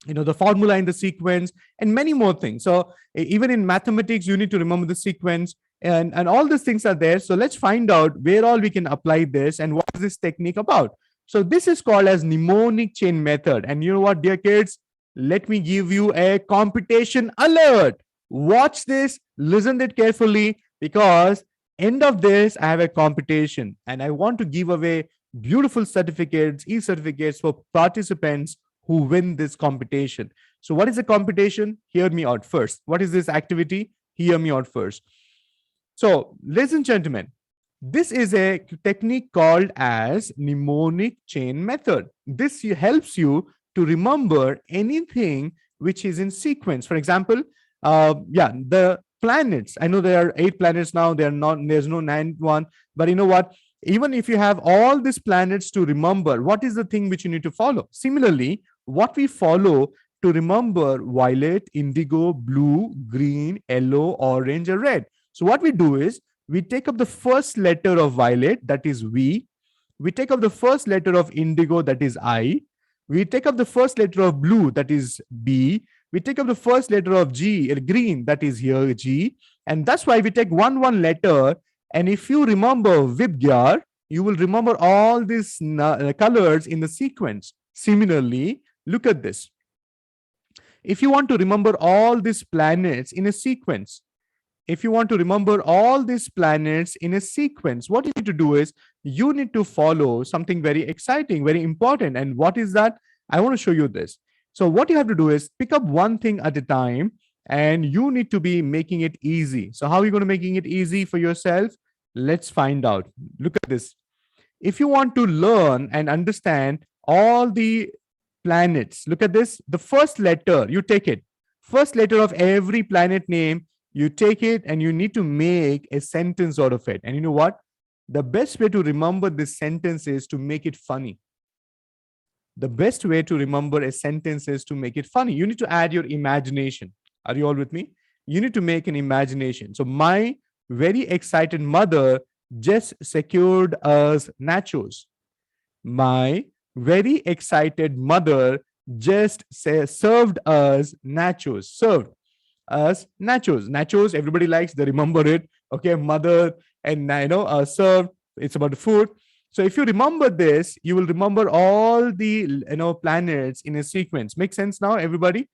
[SPEAKER 1] the formula in the sequence, and many more things. So even in mathematics, you need to remember the sequence, and all these things are there. So let's find out where all we can apply this and what is this technique about. So this is called as mnemonic chain method. And you know what, dear kids, let me give you a competition alert. Watch this, listen it carefully, because end of this, I have a competition and I want to give away beautiful certificates, e-certificates for participants who win this competition. So what is the competition? Hear me out first. What is this activity? Hear me out first. So ladies and gentlemen, this is a technique called as mnemonic chain method. This helps you to remember anything which is in sequence. For example, the planets. I know there are 8 planets now. There's no 9th one. But you know what? Even if you have all these planets to remember, what is the thing which you need to follow? Similarly, what we follow to remember violet, indigo, blue, green, yellow, orange, or red. So what we do is we take up the first letter of violet, that is V. We take up the first letter of indigo, that is I. We take up the first letter of blue, that is B. We take up the first letter of G, green, that is here G. And that's why we take one letter. And if you remember Vibgyar, you will remember all these colors in the sequence. Similarly, look at this. If you want to remember all these planets in a sequence, what you need to do is you need to follow something very exciting, very important. And what is that? I want to show you this. So what you have to do is pick up one thing at a time, and you need to be making it easy. So how are you going to making it easy for yourself? Let's find out. Look at this. If you want to learn and understand all the planets, look at this. The first letter, you take it. First letter of every planet name, you take it, and you need to make a sentence out of it. And you know what? The best way to remember this sentence is to make it funny. The best way to remember a sentence is to make it funny. You need to add your imagination. Are you all with me? You need to make an imagination. So my very excited mother just secured us nachos. My very excited mother just served us nachos. Served us nachos. Nachos, everybody likes, they remember it. Okay, mother and served. It's about food. So if you remember this, you will remember all the planets in a sequence. Make sense now, everybody?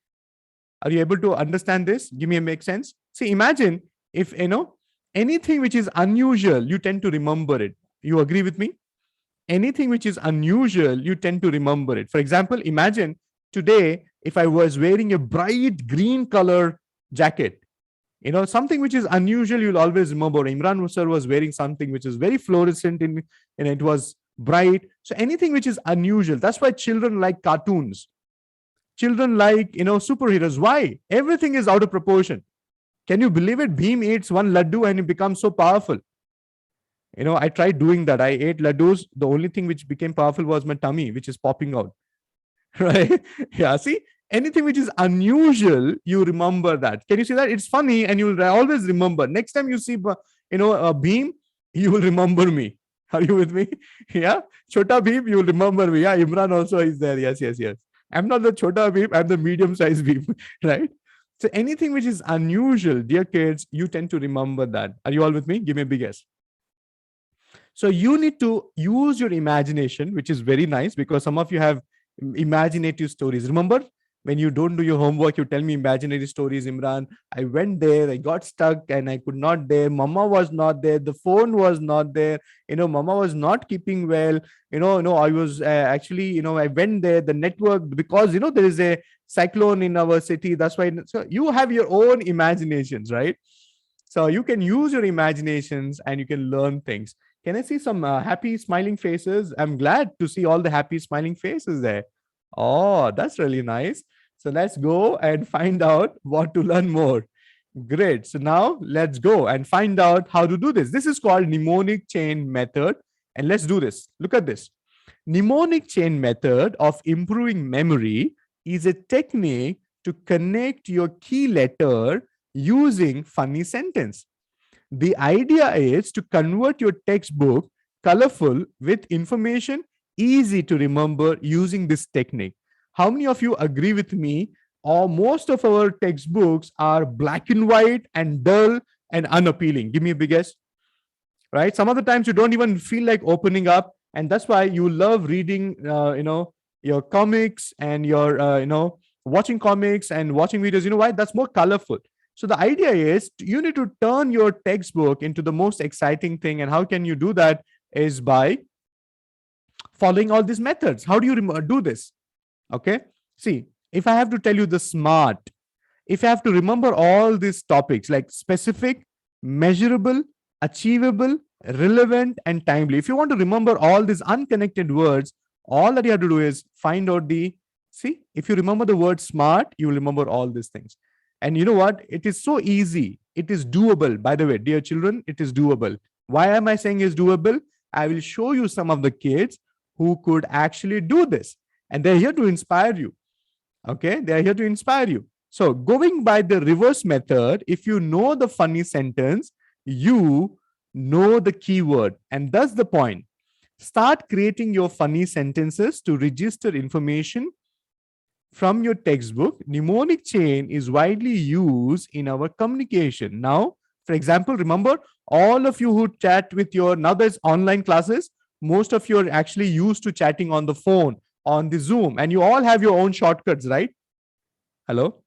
[SPEAKER 1] Are you able to understand this? Give me a make sense. See, imagine if anything which is unusual, you tend to remember it. You agree with me? Anything which is unusual, you tend to remember it. For example, imagine today if I was wearing a bright green color jacket, something which is unusual, you'll always remember. Imran sir was wearing something which is very fluorescent and it was bright. So anything which is unusual, that's why children like cartoons. Children like, superheroes. Why? Everything is out of proportion. Can you believe it? Bhim eats one laddu and he becomes so powerful. I tried doing that. I ate laddus. The only thing which became powerful was my tummy, which is popping out. Right? Yeah. See, anything which is unusual, you remember that. Can you see that? It's funny and you'll always remember. Next time you see, a Bhim, you will remember me. Are you with me? Yeah. Chota Bhim, you will remember me. Yeah. Imran also is there. Yes, yes, yes. I'm not the Chota Bhim. I'm the medium size Bhim. Right? So anything which is unusual, dear kids, you tend to remember that. Are you all with me? Give me a big yes. So you need to use your imagination, which is very nice because some of you have imaginative stories. Remember, when you don't do your homework, you tell me imaginary stories, Imran. I went there, I got stuck and I could not there. Mama was not there. The phone was not there. Mama was not keeping well. I was actually, I went there, the network, because, there is a cyclone in our city. That's why. So you have your own imaginations, right? So you can use your imaginations and you can learn things. Can I see some happy smiling faces? I'm glad to see all the happy smiling faces there. Oh, that's really nice. So let's go and find out what to learn more. Great. So now let's go and find out how to do this. This is called Mnemonic Chain Method. And let's do this. Look at this. Mnemonic Chain Method of improving memory is a technique to connect your key letter using funny sentence. The idea is to convert your textbook colorful with information easy to remember using this technique. How many of you agree with me? Or most of our textbooks are black and white and dull and unappealing. Give me a big guess. Right? Some of the times you don't even feel like opening up, and that's why you love reading, your comics and your, watching comics and watching videos. You know why? That's more colorful. So the idea is you need to turn your textbook into the most exciting thing. And how can you do that? Is by following all these methods. How do you do this? Okay. See, if I have to tell you the SMART, if I have to remember all these topics like specific, measurable, achievable, relevant, and timely. If you want to remember all these unconnected words, all that you have to do is find out if you remember the word SMART, you will remember all these things. And you know what? It is so easy. It is doable. By the way, dear children, it is doable. Why am I saying it's doable? I will show you some of the kids who could actually do this. And they're here to inspire you. Okay? They're here to inspire you. So going by the reverse method, if you know the funny sentence, you know the keyword. And that's the point. Start creating your funny sentences to register information from your textbook. Mnemonic chain is widely used in our communication. Now, for example, remember all of you who chat with now there's online classes. Most of you are actually used to chatting on the phone, on the Zoom, and you all have your own shortcuts, right? Hello?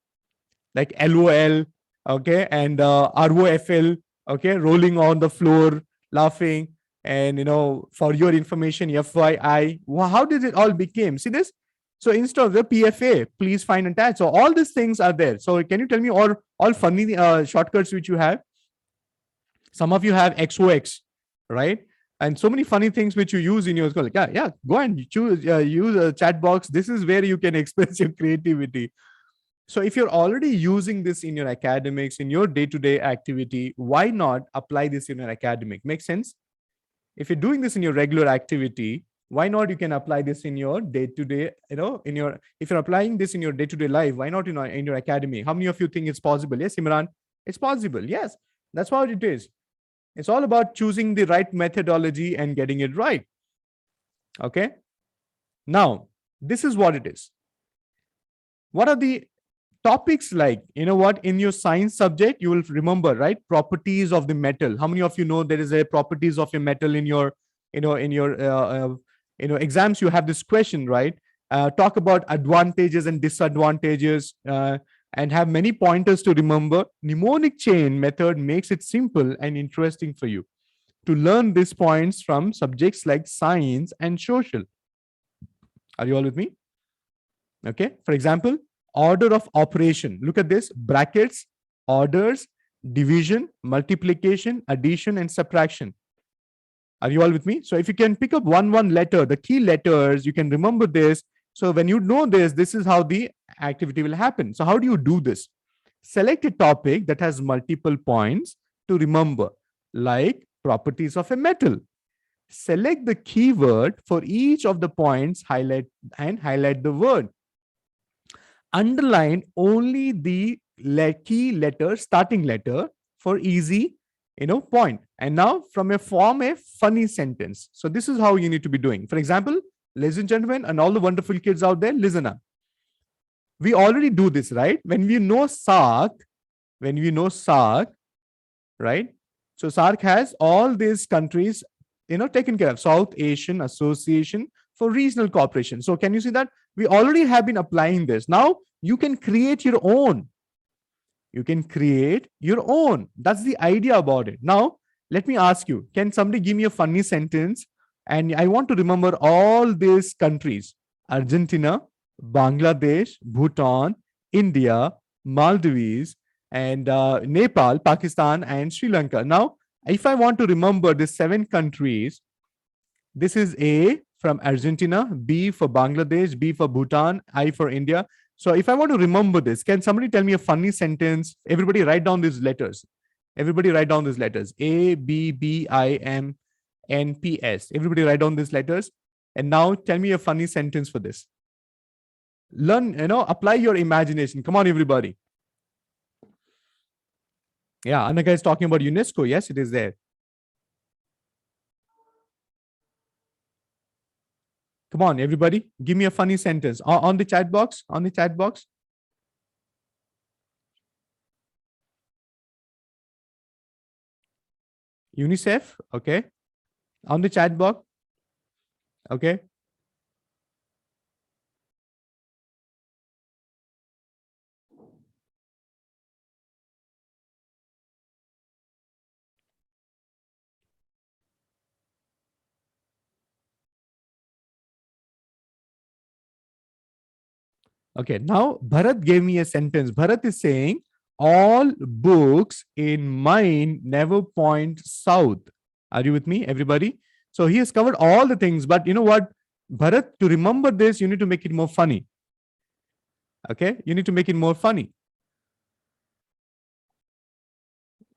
[SPEAKER 1] Like LOL, okay, and ROFL, okay, rolling on the floor, laughing, and for your information, FYI. Well, how did it all become? See this? So instead of the PFA, please find and tag. So all these things are there. So can you tell me all funny shortcuts which you have? Some of you have XOX, right? And so many funny things which you use in your school. Like, yeah, go and choose, use a chat box. This is where you can express your creativity. So if you're already using this in your academics, in your day-to-day activity, why not apply this in your academic? Make sense? If you're doing this in your regular activity, why not you can apply this in your day-to-day, if you're applying this in your day-to-day life, why not in your academy? How many of you think it's possible? Yes, Imran, It's possible. Yes, that's what it is. It's all about choosing the right methodology and getting it right. Okay. Now, this is what it is. What are the topics like? You know what? In your science subject, you will remember, right? Properties of the metal. How many of you know there is a properties of a metal in your, in your, exams? You have this question, right? Talk about advantages and disadvantages, and have many pointers to remember. Mnemonic chain method makes it simple and interesting for you to learn these points from subjects like science and social. Are you all with me? Okay. For example, order of operation. Look at this: brackets, orders, division, multiplication, addition, and subtraction. Are you all with me? So if you can pick up one letter, the key letters, you can remember this. So when you know this is how the activity will happen. So how do you do this? Select a topic that has multiple points to remember, like properties of a metal. Select the keyword for each of the points, highlight the word. Underline only the key letter, starting letter, for easy, point. And now form a funny sentence. So this is how you need to be doing. For example, ladies and gentlemen, and all the wonderful kids out there, listen up. We already do this, right? When we know SARC, right? So SARC has all these countries, taken care of. South Asian Association for Regional Cooperation. So can you see that? We already have been applying this. Now you can create your own. That's the idea about it. Now, let me ask you, can somebody give me a funny sentence? And I want to remember all these countries: Argentina, Bangladesh, Bhutan, India, Maldives, and Nepal, Pakistan, and Sri Lanka. Now, if I want to remember the 7 countries, this is A from Argentina, B for Bangladesh, B for Bhutan, I for India. So if I want to remember this, can somebody tell me a funny sentence? Everybody write down these letters. A, B, B, I, M, N, P, S. Everybody write down these letters. And now tell me a funny sentence for this. Learn, apply your imagination. Come on, everybody. Yeah, Anaka is talking about UNESCO. Yes, it is there. Come on, everybody. Give me a funny sentence on the chat box. UNICEF. Okay. On the chat box. Okay. Okay, now Bharat gave me a sentence. Bharat is saying, all books in mine never point south. Are you with me, everybody? So he has covered all the things, but you know what, Bharat, to remember this, you need to make it more funny. Okay, you need to make it more funny.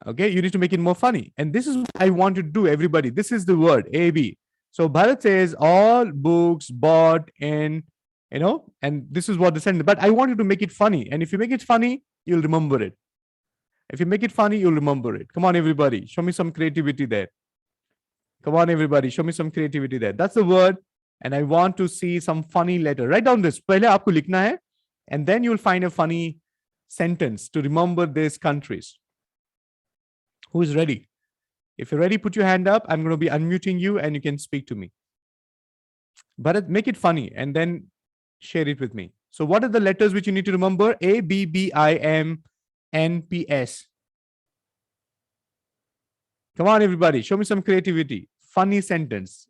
[SPEAKER 1] Okay, you need to make it more funny. And this is what I want to do, everybody. This is the word, AB. So Bharat says, all books bought in, and this is what the sentence, but I want you to make it funny. And if you make it funny, you'll remember it. If you make it funny, you'll remember it. Come on, everybody. Show me some creativity there. Come on, everybody. Show me some creativity there. That's the word. And I want to see some funny letter. Write down this. Pehle aapko likhna hai, and then you'll find a funny sentence to remember these countries. Who is ready? If you're ready, put your hand up. I'm going to be unmuting you and you can speak to me. But make it funny and then share it with me. So what are the letters which you need to remember? A, B, B, I, M, N, P, S. Come on, everybody. Show me some creativity. Funny sentence.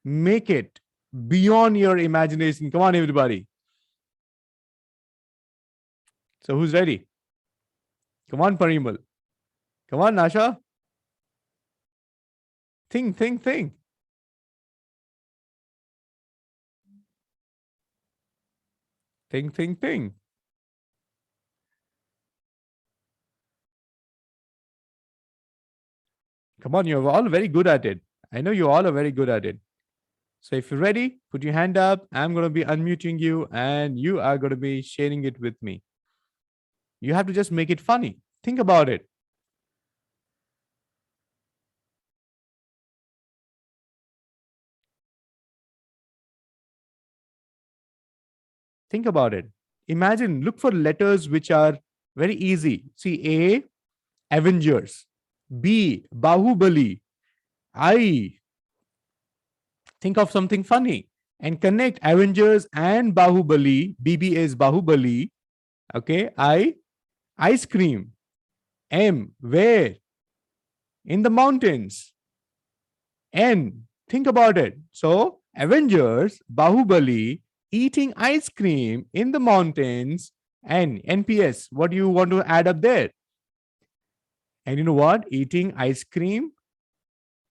[SPEAKER 1] Make it beyond your imagination. Come on, everybody. So who's ready? Come on, Parimal. Come on, Nasha. Think. Think. Come on, you're all very good at it. I know you all are very good at it. So if you're ready, put your hand up. I'm going to be unmuting you and you are going to be sharing it with me. You have to just make it funny. Think about it. Think about it. Imagine, look for letters which are very easy. See, A, Avengers. B, Bahubali. I, think of something funny and connect Avengers and Bahubali. BB is Bahubali. Okay. I, ice cream. M, where? In the mountains. N, think about it. So, Avengers, Bahubali, eating ice cream in the mountains, and NPS. What do you want to add up there? And you know what? Eating ice cream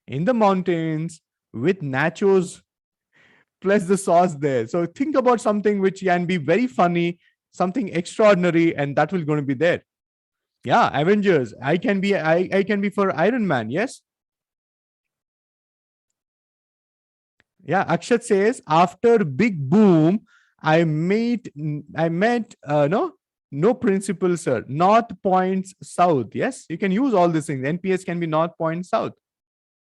[SPEAKER 1] in the mountains with nachos plus the sauce there. So think about something which can be very funny, something extraordinary, and that will going to be there. Yeah, Avengers. I can be for Iron Man. Yes. Yeah, Akshat says after big boom, I met no principal sir. North points south. Yes, you can use all these things. NPS can be north point south.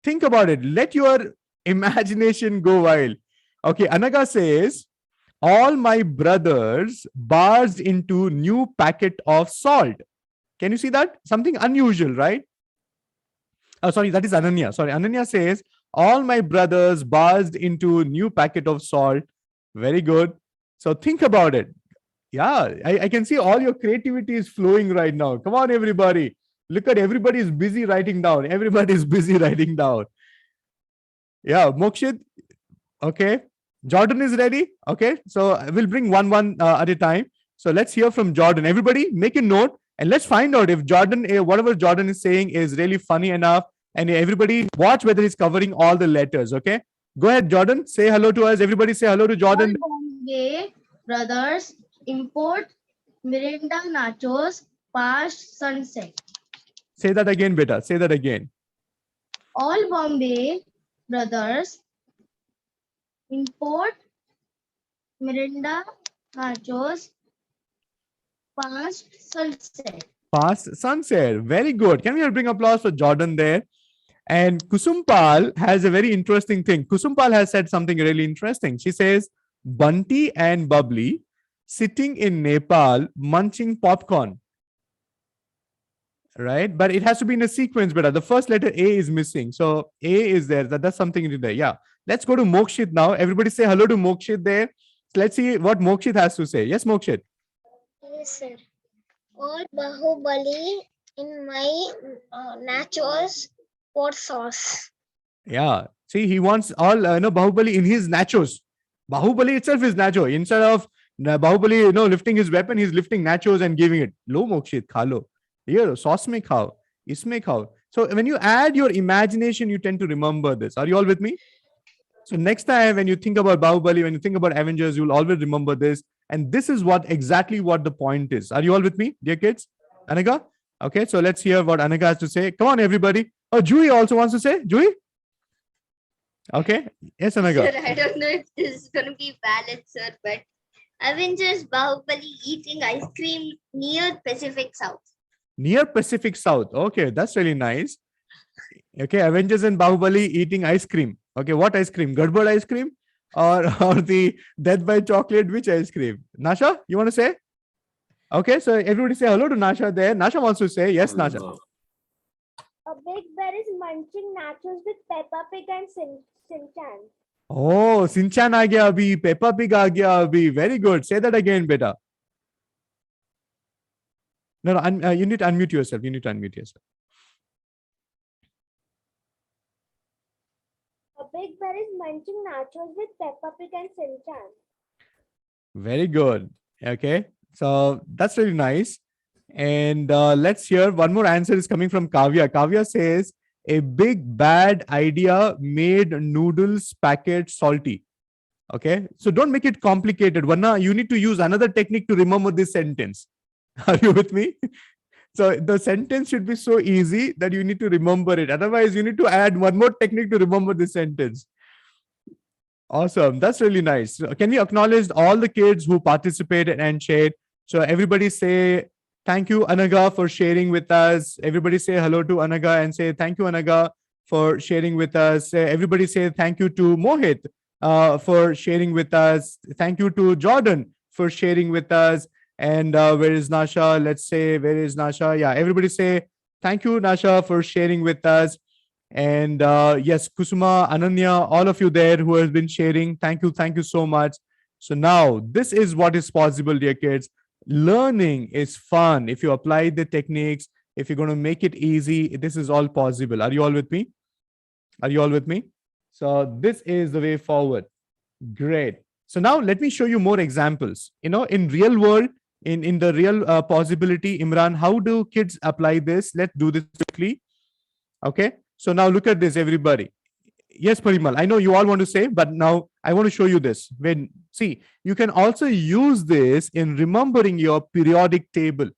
[SPEAKER 1] Think about it. Let your imagination go wild. Okay, Anaga says all my brothers barged into new packet of salt. Can you see that? Something unusual, right? Oh, sorry, that is Ananya. Sorry, Ananya says all my brothers barged into new packet of salt. Very good. So think about it. Yeah, I can see all your creativity is flowing right now. Come on, everybody. Look at everybody is busy writing down. Everybody is busy writing down. Yeah, Mokshit. Okay. Jordan is ready. Okay. So we'll bring one at a time. So let's hear from Jordan. Everybody make a note and let's find out if Jordan, whatever Jordan is saying is really funny enough. And everybody watch whether he's covering all the letters. Okay. Go ahead, Jordan. Say hello to us. Everybody say hello to Jordan.
[SPEAKER 4] Bombay brothers import Mirinda nachos past sunset.
[SPEAKER 1] Say that again, beta. Say that again.
[SPEAKER 4] All Bombay brothers import Mirinda nachos past sunset.
[SPEAKER 1] Past sunset. Very good. Can we bring applause for Jordan there? And Kusumpal has a very interesting thing. Kusumpal has said something really interesting. She says, Bunty and Bubbly sitting in Nepal munching popcorn. Right? But it has to be in a sequence, but the first letter A is missing. So A is there. That's something in there. Yeah. Let's go to Mokshit now. Everybody say hello to Mokshit there. So let's see what Mokshit has to say. Yes, Mokshit.
[SPEAKER 3] Yes, sir. All Bahubali in my nachos for sauce.
[SPEAKER 1] Yeah. See, he wants all Bahubali in his nachos. Bahubali itself is nacho. Instead of Bahubali, lifting his weapon, he's lifting nachos and giving it. Lo Mokshit, khalo. Here, sauce mein khao. Isme khao. So when you add your imagination, you tend to remember this. Are you all with me? So next time when you think about Bahubali, when you think about Avengers, you'll always remember this. And this is exactly what the point is. Are you all with me, dear kids? Anaga? Okay, so let's hear what Anaga has to say. Come on, everybody. Oh, Jui also wants to say. Jui? Okay. Yes, Anaga.
[SPEAKER 3] Sir, I don't know if this is going to be valid, sir, but Avengers Bahubali eating ice cream near Pacific South.
[SPEAKER 1] Near Pacific South. Okay, that's really nice. Okay, Avengers and Bahubali eating ice cream. Okay, what ice cream? Gadbad ice cream? Or the Death by Chocolate? Which ice cream? Nasha, you want to say? Okay, so everybody say hello to Nasha there. Nasha wants to say. Yes, Nasha.
[SPEAKER 4] A big bear is munching nachos with Peppa Pig and Sinchan.
[SPEAKER 1] Oh, Sinchan aa gaya abhi. Peppa Pig aa gaya abhi. Very good. Say that again, beta. No, you need to unmute yourself. You need to unmute yourself.
[SPEAKER 4] A big bear is munching nachos with Peppa Pig and Sinchan.
[SPEAKER 1] Very good. Okay, so that's really nice. And let's hear one more answer is coming from Kavya. Kavya says, a big bad idea made noodles packet salty. Okay, so don't make it complicated. Vanna, you need to use another technique to remember this sentence. Are you with me? So the sentence should be so easy that you need to remember it. Otherwise, you need to add one more technique to remember this sentence. Awesome. That's really nice. Can we acknowledge all the kids who participated and shared? So everybody say Thank you, Anaga, for sharing with us. Everybody say hello to Anaga and say thank you, Anaga, for sharing with us. Everybody say thank you to Mohit for sharing with us. Thank you to Jordan for sharing with us. And where is Nasha? Let's say, where is Nasha? Yeah, everybody say thank you, Nasha, for sharing with us. And yes, Kusuma, Ananya, all of you there who has been sharing, thank you so much. So now this is what is possible, dear kids. Learning is fun if you apply the techniques. If you're going to make it easy, this is all possible. Are you all with me? Are you all with me? So this is the way forward. Great. So now let me show you more examples. In real world, in the real possibility, Imran, how do kids apply this? Let's do this quickly. Okay. So now look at this, everybody. Yes, Parimal, I know you all want to say, but now I want to show you this. See, you can also use this in remembering your periodic table.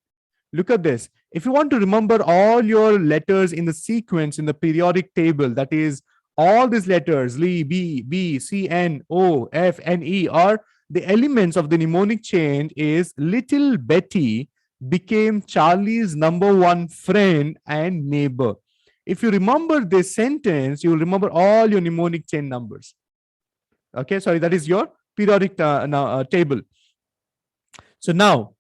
[SPEAKER 1] Look at this. If you want to remember all your letters in the sequence in the periodic table, that is all these letters, Li, B, C, N, O, F, N, E, are the elements of the mnemonic chain is little Betty became Charlie's number one friend and neighbor. If you remember this sentence, you will remember all your mnemonic chain numbers. Okay, sorry, that is your periodic table. So now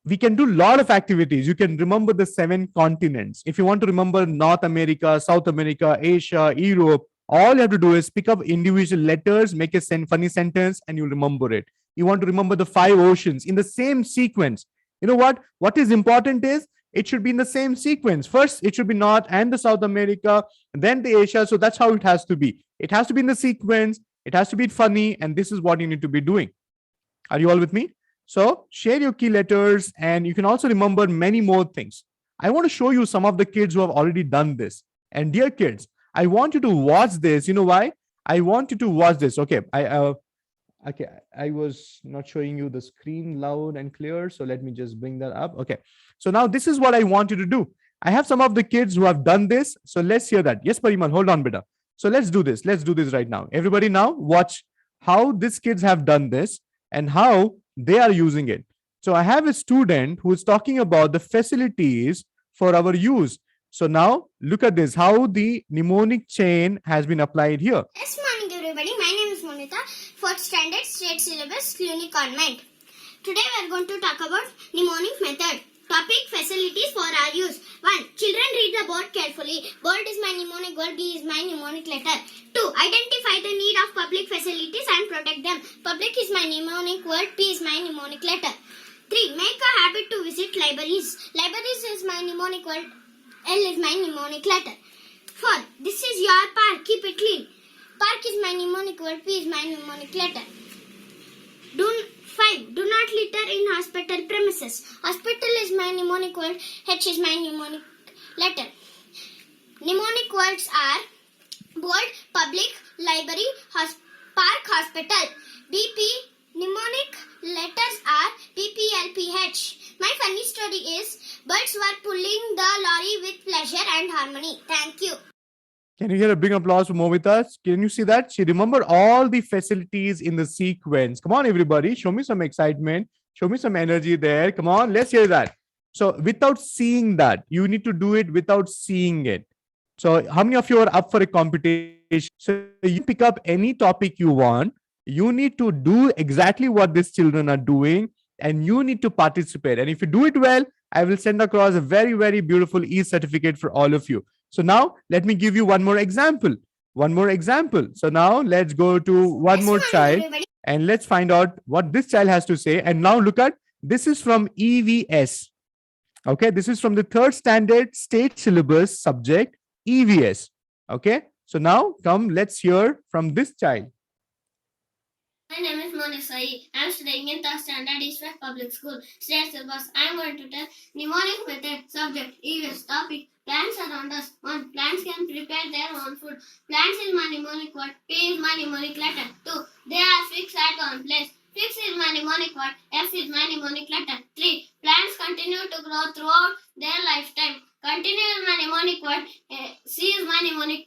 [SPEAKER 1] we can do a lot of activities. You can remember the 7 continents. If you want to remember North America, South America, Asia, Europe, all you have to do is pick up individual letters, make a funny sentence, and you'll remember it. You want to remember the 5 oceans in the same sequence. You know what? What is important is it should be in the same sequence. First, it should be North and the South America, then the Asia. So that's how it has to be. It has to be in the sequence. It has to be funny. And this is what you need to be doing. Are you all with me? So share your key letters and you can also remember many more things. I want to show you some of the kids who have already done this. And dear kids, I want you to watch this. You know why? I want you to watch this. Okay. I was not showing you the screen loud and clear. So let me just bring that up. Okay. So now this is what I want you to do. I have some of the kids who have done this. So let's hear that. Yes, Parimal, hold on, beta. So let's do this. Let's do this right now. Everybody now watch how these kids have done this and how they are using it. So I have a student who is talking about the facilities for our use. So now look at this, how the mnemonic chain has been applied here.
[SPEAKER 5] Yes, morning everybody. My name is Monita, 4th standard state syllabus Cluny Convent. Today we are going to talk about mnemonic method. Topic facilities for our use. 1. Children read the board carefully. Board is my mnemonic word, B is my mnemonic letter. 2. Identify the need of public facilities and protect them. Public is my mnemonic word, P is my mnemonic letter. 3. Make a habit to visit libraries. Libraries is my mnemonic word, L is my mnemonic letter. 4. This is your park, keep it clean. Park is my mnemonic word, P is my mnemonic letter. 5. Do not litter in hospital premises. Hospital is my mnemonic word, H is my mnemonic letter. Mnemonic words are board, public, library, park, hospital. BP mnemonic letters are PPLPH. My funny story is birds were pulling the lorry with pleasure and harmony. Thank you.
[SPEAKER 1] Can you hear a big applause for Movita? Can you see that? She remembered all the facilities in the sequence. Come on, everybody. Show me some excitement. Show me some energy there. Come on, let's hear that. So without seeing that, you need to do it without seeing it. So how many of you are up for a competition? So you pick up any topic you want. You need to do exactly what these children are doing and you need to participate. And if you do it well, I will send across a very, very beautiful e-certificate for all of you. So now let me give you one more example. One more example. So now let's go to one more child and let's find out what this child has to say. And now look at, this is from EVS. Okay, this is from the 3rd standard state syllabus subject EVS. Okay, so now come, let's hear from this child.
[SPEAKER 5] My name is Monica. I am studying in 3rd standard East West Public School, state syllabus. I am going to tell mnemonic method, subject, EVS, topic. Plants around us. 1. Plants can prepare their own food. Plants is my mnemonic word. P is my mnemonic letter. 2. They are fixed at one place. Fix is my mnemonic word. F is my mnemonic letter. 3. Plants continue to grow throughout their lifetime. Continue is my mnemonic word. C is my mnemonic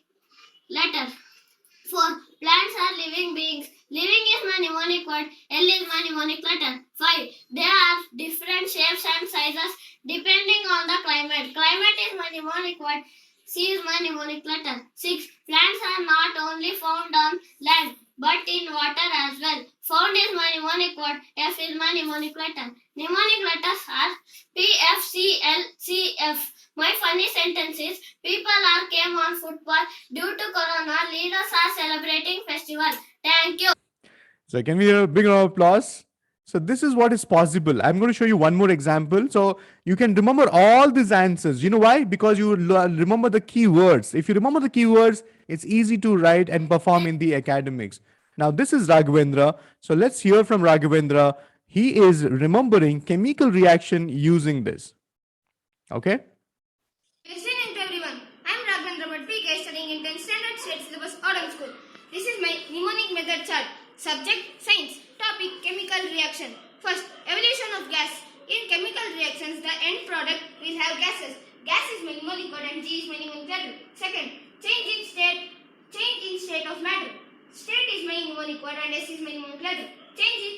[SPEAKER 5] letter. 4. Plants are living beings. Living is my mnemonic word. L is my mnemonic letter. 5. They have different shapes and sizes depending on the climate. Climate is my mnemonic word. C is my mnemonic letter. 6. Plants are not only found on land but in water as well. Found is my mnemonic word. F is my mnemonic letter. Mnemonic letters are P, F, C, L, C, F. My funny sentence is people are came on football due to corona. Leaders are celebrating festival. Thank you.
[SPEAKER 1] So can we hear a big round of applause? So this is what is possible. I'm going to show you one more example. So you can remember all these answers. You know why? Because you remember the keywords. If you remember the keywords, it's easy to write and perform in the academics. Now this is Raghavendra. So let's hear from Raghavendra. He is remembering chemical reaction using this. Okay.
[SPEAKER 6] Good evening to everyone. I am Raghavendra Bhatt, studying in 10th Standard State Syllabus Autumn School. This is my mnemonic method chart. Subject, science. Topic, chemical reaction. First, evolution of gas. In chemical reactions, the end product will have gases. Gas is my mnemonic word and G is my mnemonic letter. Second, change in state of matter. State is my mnemonic word and S is my mnemonic letter. Change in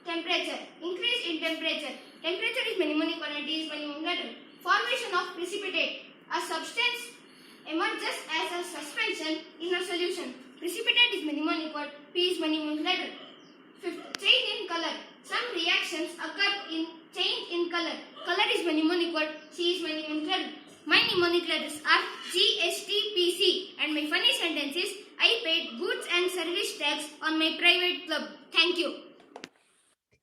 [SPEAKER 6] temperature. Increase in temperature. Temperature is my mnemonic word and T is my mnemonic letter. Formation of precipitate. A substance emerges as a suspension in a solution. Precipitate is my mnemonic word. P is my mnemonic letter. Fifth, change in color. Some reactions occur in change in color. Color is my mnemonic word. C is my mnemonic letter. My mnemonic letters are G, S, T, P, C. And my funny sentence is I paid goods and service tax on my private club. Thank you.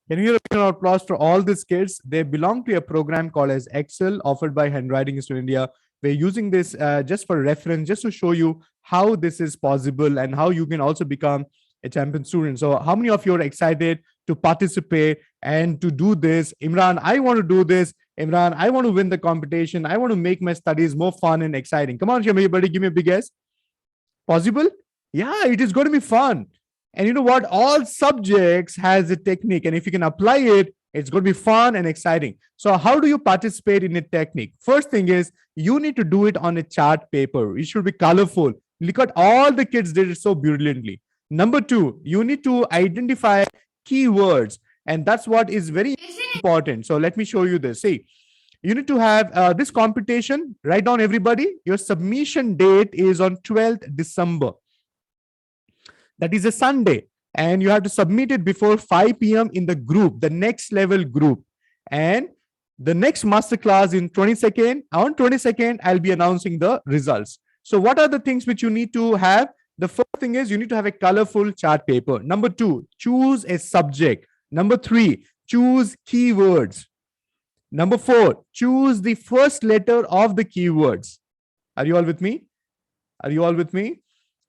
[SPEAKER 1] Can you hear a round of applause for all these kids? They belong to a program called as Excel, offered by Handwriting Institute India. We're using this just for reference, just to show you how this is possible and how you can also become a champion student. So how many of you are excited to participate and to do this? Imran, I want to do this. Imran, I want to win the competition. I want to make my studies more fun and exciting. Come on, everybody, give me a big yes. Possible? Yeah, it is going to be fun. And you know what? All subjects has a technique. And if you can apply it, it's going to be fun and exciting. So how do you participate in a technique? First thing is you need to do it on a chart paper. It should be colorful. Look at all the kids did it so brilliantly. Number 2, you need to identify keywords. And that's what is very important. So let me show you this. See, you need to have this competition. Write down everybody. Your submission date is on 12th December. That is a Sunday. And you have to submit it before 5 p.m. in the group, the next level group. And the next masterclass in 22nd. On 22nd, I'll be announcing the results. So what are the things which you need to have? The first thing is you need to have a colorful chart paper. Number 2, choose a subject. Number 3, choose keywords. Number 4, choose the first letter of the keywords. Are you all with me? Are you all with me?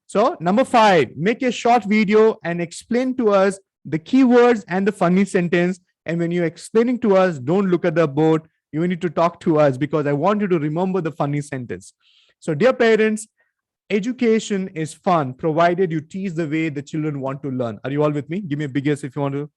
[SPEAKER 1] So number 5, make a short video and explain to us the keywords and the funny sentence. And when you're explaining to us, don't look at the board. You need to talk to us because I want you to remember the funny sentence. So dear parents, education is fun, provided you teach the way the children want to learn. Are you all with me? Give me a big yes if you want to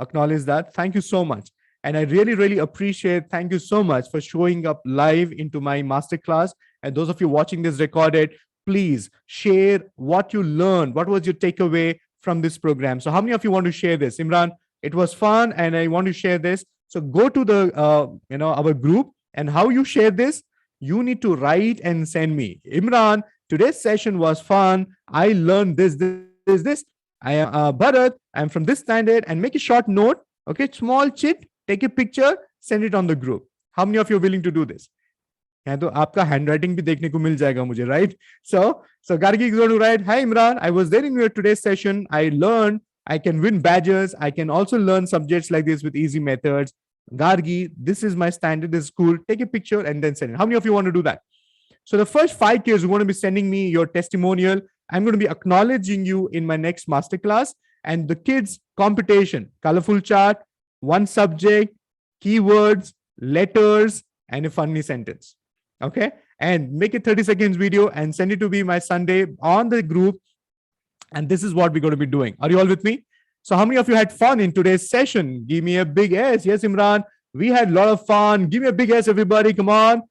[SPEAKER 1] acknowledge that. Thank you so much. And I really, really appreciate, thank you so much for showing up live into my masterclass. And those of you watching this recorded, please share what you learned. What was your takeaway from this program? So how many of you want to share this? Imran, it was fun and I want to share this. So go to the, our group, and how you share this, you need to write and send me. Imran, today's session was fun. I learned this. I am Bharat. I'm from this standard, and make a short note. Okay, small chit, take a picture, send it on the group. How many of you are willing to do this? Yeah, तो आपका handwriting भी देखने को मिल जाएगा मुझे, right? So Gargi is going to write, hi Imran, I was there in your today's session. I learned I can win badges. I can also learn subjects like this with easy methods. Gargi, this is my standard, this is cool. Take a picture and then send it. How many of you want to do that? So the first 5 kids who want to be sending me your testimonial, I'm going to be acknowledging you in my next masterclass. And the kids competition, colorful chart, one subject, keywords, letters, and a funny sentence. Okay. And make a 30 seconds video and send it to me my Sunday on the group. And this is what we're going to be doing. Are you all with me? So how many of you had fun in today's session? Give me a big yes. Yes, Imran. We had a lot of fun. Give me a big yes, everybody. Come on.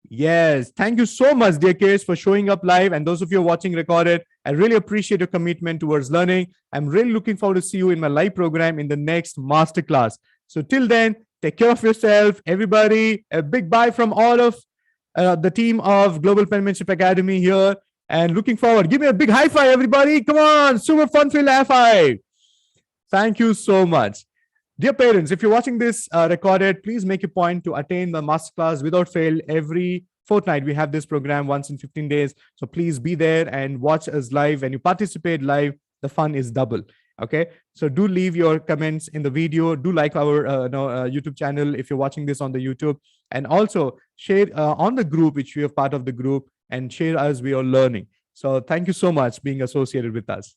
[SPEAKER 1] Yes. Thank you so much, dear kids, for showing up live. And those of you watching recorded, I really appreciate your commitment towards learning. I'm really looking forward to see you in my live program in the next masterclass. So till then, take care of yourself, everybody. A big bye from all of the team of Global Penmanship Academy here, and looking forward. Give me a big high five, everybody. Come on, super fun-filled high five. Thank you so much. Dear parents, if you're watching this recorded, please make a point to attain the masterclass without fail every fortnight. We have this program once in 15 days. So please be there and watch us live. When you participate live, the fun is double. Okay. So do leave your comments in the video. Do like our YouTube channel if you're watching this on the YouTube. And also share on the group, which we are part of the group, and share us we are learning. So thank you so much being associated with us.